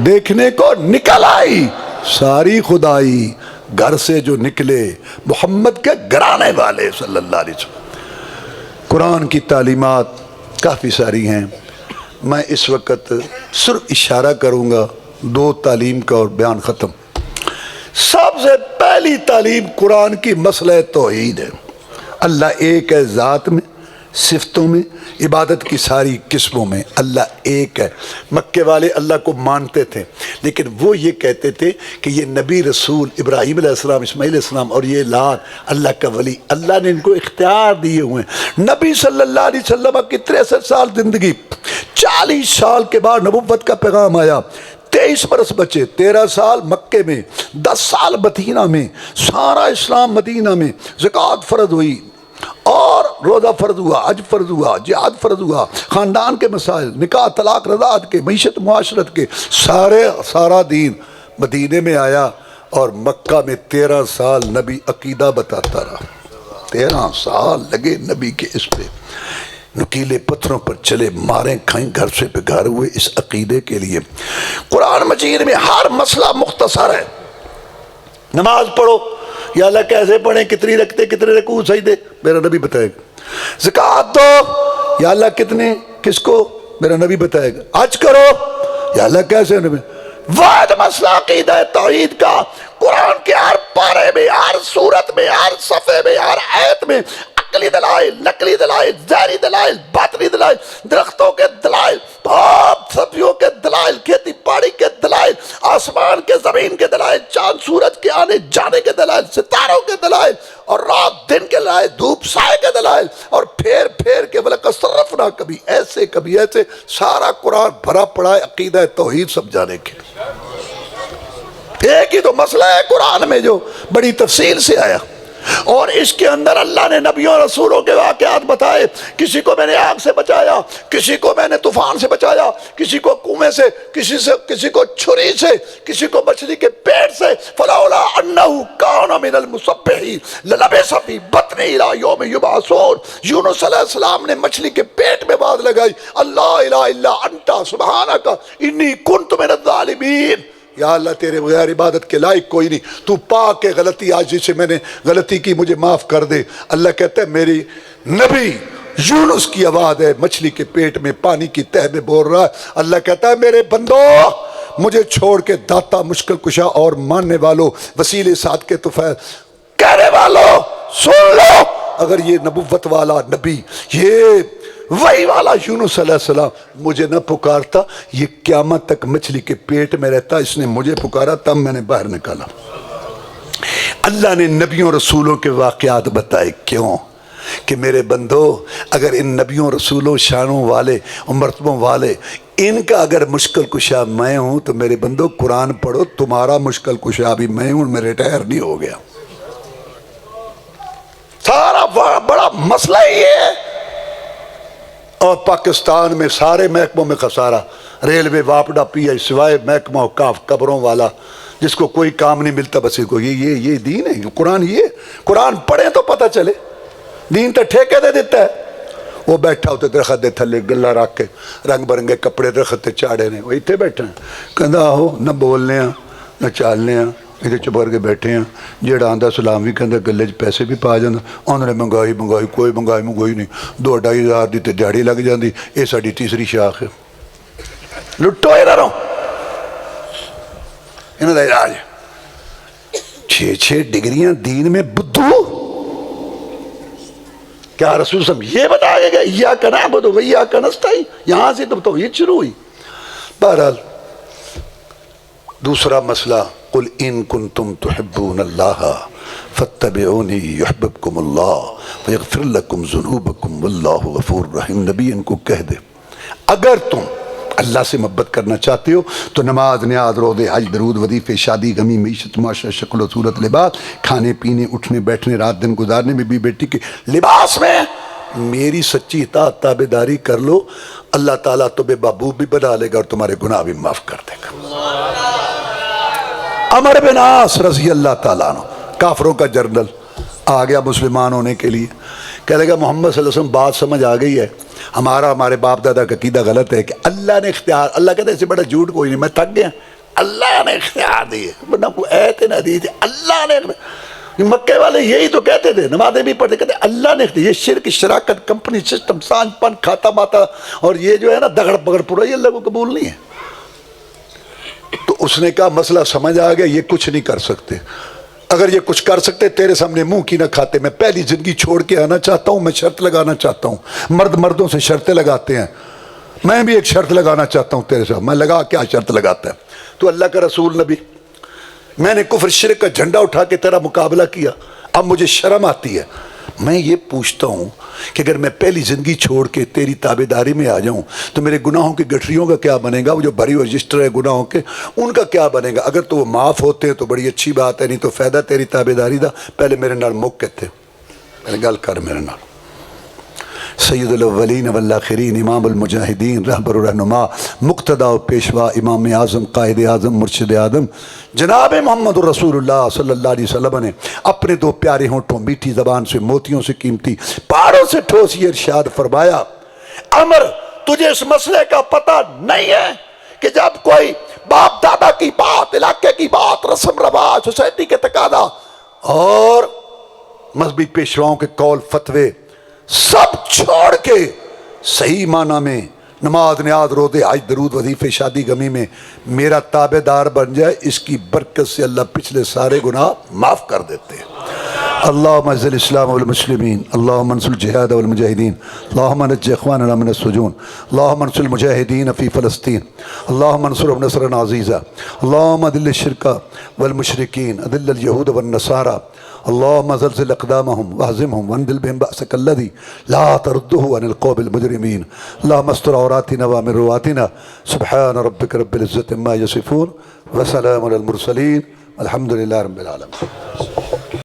دیکھنے کو نکل آئی ساری خدائی، گھر سے جو نکلے محمد کے گھرانے والے صلی اللہ علیہ وسلم۔ قرآن کی تعلیمات کافی ساری ہیں، میں اس وقت صرف اشارہ کروں گا، 2 تعلیم کا اور بیان ختم۔ سب سے پہلی تعلیم قرآن کی مسئلہ توحید ہے۔ اللہ ایک ہے، ذات میں، صفتوں میں، عبادت کی ساری قسموں میں اللہ ایک ہے۔ مکے والے اللہ کو مانتے تھے، لیکن وہ یہ کہتے تھے کہ یہ نبی رسول ابراہیم علیہ السلام، اسماعیل علیہ السلام اور یہ لات اللہ کا ولی، اللہ نے ان کو اختیار دیے ہوئے ہیں۔ نبی صلی اللہ علیہ وسلم کی 63 سال زندگی، 40 سال کے بعد نبوت کا پیغام آیا، 23 برس بچے، 13 سال مکے میں، 10 سال مدینہ میں، سارا اسلام مدینہ میں، زکوٰۃ فرض ہوئی اور روزہ فرض ہوا، حج فرض ہوا، جہاد فرض ہوا، خاندان کے مسائل، نکاح طلاق رضاعت کے، معیشت معاشرت کے، سارا دین مدینے میں آیا، اور مکہ میں 13 سال نبی عقیدہ بتاتا رہا۔ 13 سال لگے نبی کے اس پہ، نکیلے پتھروں پر چلے، ماریں کھائیں، گھر سے بگھار ہوئے اس عقیدے کے لیے۔ قرآن مجید میں ہر مسئلہ مختصر ہے۔ نماز پڑھو، یا اللہ کیسے پڑھیں، کتنی رکھتے، کتنے رکوع سجدے، میرا نبی بتائے گا۔ زکوٰۃ دو، یا اللہ کتنے، کس کو، میرا نبی بتائے گا۔ حج کرو، یا اللہ کیسے، نبی۔ واحد مسئلہ عقیدہ توحید کا، قرآن کے ہر پارے میں، ہر سورت میں، ہر صفحے میں، ہر آیت میں عقلی دلائل، نقلی دلائل، ظاہری دلائل، باطنی دلائل، درختوں کے دلائل، سبزیوں کے دلائل، کھیتی باڑی کے دلائل، آسمان کے زمین کے دلائل، چاند سورج کے آنے جانے کے دلائل، ستاروں کے دلائل، اور رات دن کے دلائل، دھوپ سائے کے دلائل، اور پھیر پھیر کے بلکہ صرفنا، کبھی ایسے کبھی ایسے، سارا قرآن بھرا پڑا ہے عقیدہ توحید سمجھانے کے۔ ایک ہی تو مسئلہ ہے قرآن میں جو بڑی تفصیل سے آیا، اور اس کے اندر اللہ نے نبیوں اور رسولوں کے واقعات بتائے۔ کسی کو میں نے آگ سے بچایا، کسی کو میں نے طوفان سے بچایا، کسی کو کنویں سے، کسی کو چھری سے، کسی کو مچھلی کے پیٹ سے۔ فلولا انہ کان من المسبحین للبث فی بطنہ الی یوم یبعثون۔ یونس علیہ السلام نے مچھلی کے پیٹ میں بات لگائی، اللہ الہ الا انت سبحانک انی کنت من الظالمین۔ یا اللہ تیرے بغیر عبادت کے لائق کوئی نہیں، تو پاک ہے، غلطی آج جسے میں نے غلطی کی مجھے معاف کر دے۔ اللہ کہتا ہے میری نبی یونس کی آواز ہے، مچھلی کے پیٹ میں پانی کی تہ میں بول رہا ہے۔ اللہ کہتا ہے میرے بندو، مجھے چھوڑ کے داتا، مشکل کشا اور ماننے والوں، وسیلے ساتھ کے طفیل کہنے والوں سن لو، اگر یہ نبوت والا نبی، یہ وہی والا یونس علیہ السلام مجھے نہ پکارتا، یہ قیامت تک مچھلی کے پیٹ میں رہتا۔ اس نے مجھے پکارا، تب میں نے باہر نکالا۔ اللہ نے نبیوں رسولوں کے واقعات بتائے، کیوں کہ میرے بندو، اگر ان نبیوں رسولوں، شانوں والے، مرتبوں والے، ان کا اگر مشکل کشا میں ہوں تو میرے بندو قرآن پڑھو، تمہارا مشکل کشا بھی میں ہوں، میں ریٹائر نہیں ہو گیا۔ سارا بڑا مسئلہ یہ ہے۔ اور پاکستان میں سارے محکموں میں خسارہ، ریلوے، واپڈا، پی آئی، سوائے محکمہ اوقاف قبروں والا، جس کو کوئی کام نہیں ملتا، بس کو یہ دین ہے قرآن۔ یہ قرآن پڑھیں تو پتہ چلے، دین تو ٹھیکے دے دیتا ہے۔ وہ بیٹھا ہوتے درخت دے تھلے گلا رکھ کے، رنگ برنگے کپڑے درخت تے چاڑے نے، وہ اتنے بیٹھے ہیں، کہندا آہو نہ بولنے ہیں نہ چالنے ہیں، اتنے چپ کر کے بیٹھے ہیں۔ جیڑا آندا سلام بھی کہندا، گلے چ پیسے بھی پا جاندا، آندا نے مہنگائی کوئی مہنگائی نہیں، 2-2.5 ہزار دی تے دیہڑی لگ جاندی، یہ ساڈی تیسری شاخ ہے۔ لٹو ادھر انہاں دا علاج 6 ڈگریاں دین میں بدھو۔ کیا رسول صلی اللہ علیہ وسلم یہ بتایا گیا ایاک نعبد و ایاک نستعین؟ یہاں سے تو توحید شروع ہوئی۔ بہرحال دوسرا مسئلہ، قل ان کنتم تحبون اللہ فاتبعونی یحببکم اللہ ویغفر لکم ذنوبکم واللہ غفور رحیم۔ نبی ان کو کہہ دے اگر تم اللہ سے محبت کرنا چاہتے ہو تو نماز، نیاز، روزے، حج، درود، وظیفے، شادی، غمی، معیشت، معاشرہ، شکل و صورت، لباس، کھانے پینے، اٹھنے بیٹھنے، رات دن گزارنے میں، بھی بیٹی کے لباس میں میری سچی اطاعت تابعداری کر لو، اللہ تعالیٰ تمہیں محبوب بھی بنا لے گا اور تمہارے گناہ بھی معاف کر دے گا۔ عمر بن عاص رضی اللہ تعالیٰ عنہ، کافروں کا جنرل، آ گیا مسلمان ہونے کے لیے، کہہ لگا محمد صلی اللہ علیہ وسلم بات سمجھ آ گئی ہے، ہمارے باپ دادا کا عقیدہ غلط ہے کہ اللہ نے اختیار، اللہ کہتا ہے اس سے بڑا جھوٹ کوئی نہیں، میں تھک گیا، اللہ نے اختیار دیے، ورنہ کوئی ایت نہ دی تھی، اللہ نے، مکے والے یہی تو کہتے تھے، نمازیں بھی پڑھتے کہتے اللہ نے اختیار، یہ شرک، شراکت، کمپنی سسٹم، سانج پن، کھاتا ماتا اور یہ جو ہے نا دگڑ پگڑ پورا، یہ اللہ کو قبول نہیں ہے۔ تو اس نے کہا مسئلہ سمجھ آ گیا، یہ کچھ نہیں کر سکتے، اگر یہ کچھ کر سکتے تیرے سامنے منہ کی نہ کھاتے، میں پہلی زندگی چھوڑ کے آنا چاہتا ہوں، میں شرط لگانا چاہتا ہوں، مرد مردوں سے شرطیں لگاتے ہیں، میں بھی ایک شرط لگانا چاہتا ہوں تیرے ساتھ، میں لگا کیا شرط لگاتا ہے تو اللہ کا رسول نبی، میں نے کفر شرک کا جھنڈا اٹھا کے تیرا مقابلہ کیا، اب مجھے شرم آتی ہے، میں یہ پوچھتا ہوں کہ اگر میں پہلی زندگی چھوڑ کے تیری تابعداری میں آ جاؤں تو میرے گناہوں کی گٹھریوں کا کیا بنے گا، وہ جو بھری ہوئی رجسٹر ہے گناہوں کے ان کا کیا بنے گا، اگر تو وہ معاف ہوتے ہیں تو بڑی اچھی بات ہے، نہیں تو فائدہ تیری تابعداری دا، پہلے میرے نال مک کے تھے، پہلے گل کر میرے نال۔ سید الاولین والآخرین، امام المجاہدین، رہبر و رہنما، مقتدا و پیشوا، امام اعظم، قائد اعظم، مرشد اعظم جناب محمد رسول اللہ صلی اللہ علیہ وسلم نے اپنے دو پیارے ہونٹوں، میٹھی زبان سے، موتیوں سے قیمتی، پہاڑوں سے ٹھوس یہ ارشاد فرمایا، عمر تجھے اس مسئلے کا پتہ نہیں ہے کہ جب کوئی باپ دادا کی بات، علاقے کی بات، رسم رواج، سوسائٹی کے تقاضا اور مذہبی پیشواؤں کے قول فتوے سب چھوڑ کے صحیح معنی میں نماز نیاز روزے حج درود وظیفے شادی غمی میں میرا تابع دار بن جائے، اس کی برکت سے اللہ پچھلے سارے گناہ معاف کر دیتے ہیں۔ اللہم اعز الاسلام والمسلمین، اللہم انصر الجہاد والمجاہدین، اللہم نجی اخواننا من السجون، اللہم انصر المجاہدین فی فلسطین، اللہم انصرهم نصرا عزیزا، اللہم اذل الشرک والمشرکین، اذل اليہود والنصارى، اللهم زلزل اقدامهم واهزمهم وانزل بهم بأسك الذي لا ترده عن القوم المجرمين، اللهم استر عوراتنا وامن رواتنا، سبحان ربك رب العزة عما يصفون وسلام على المرسلين، الحمد لله رب العالمين۔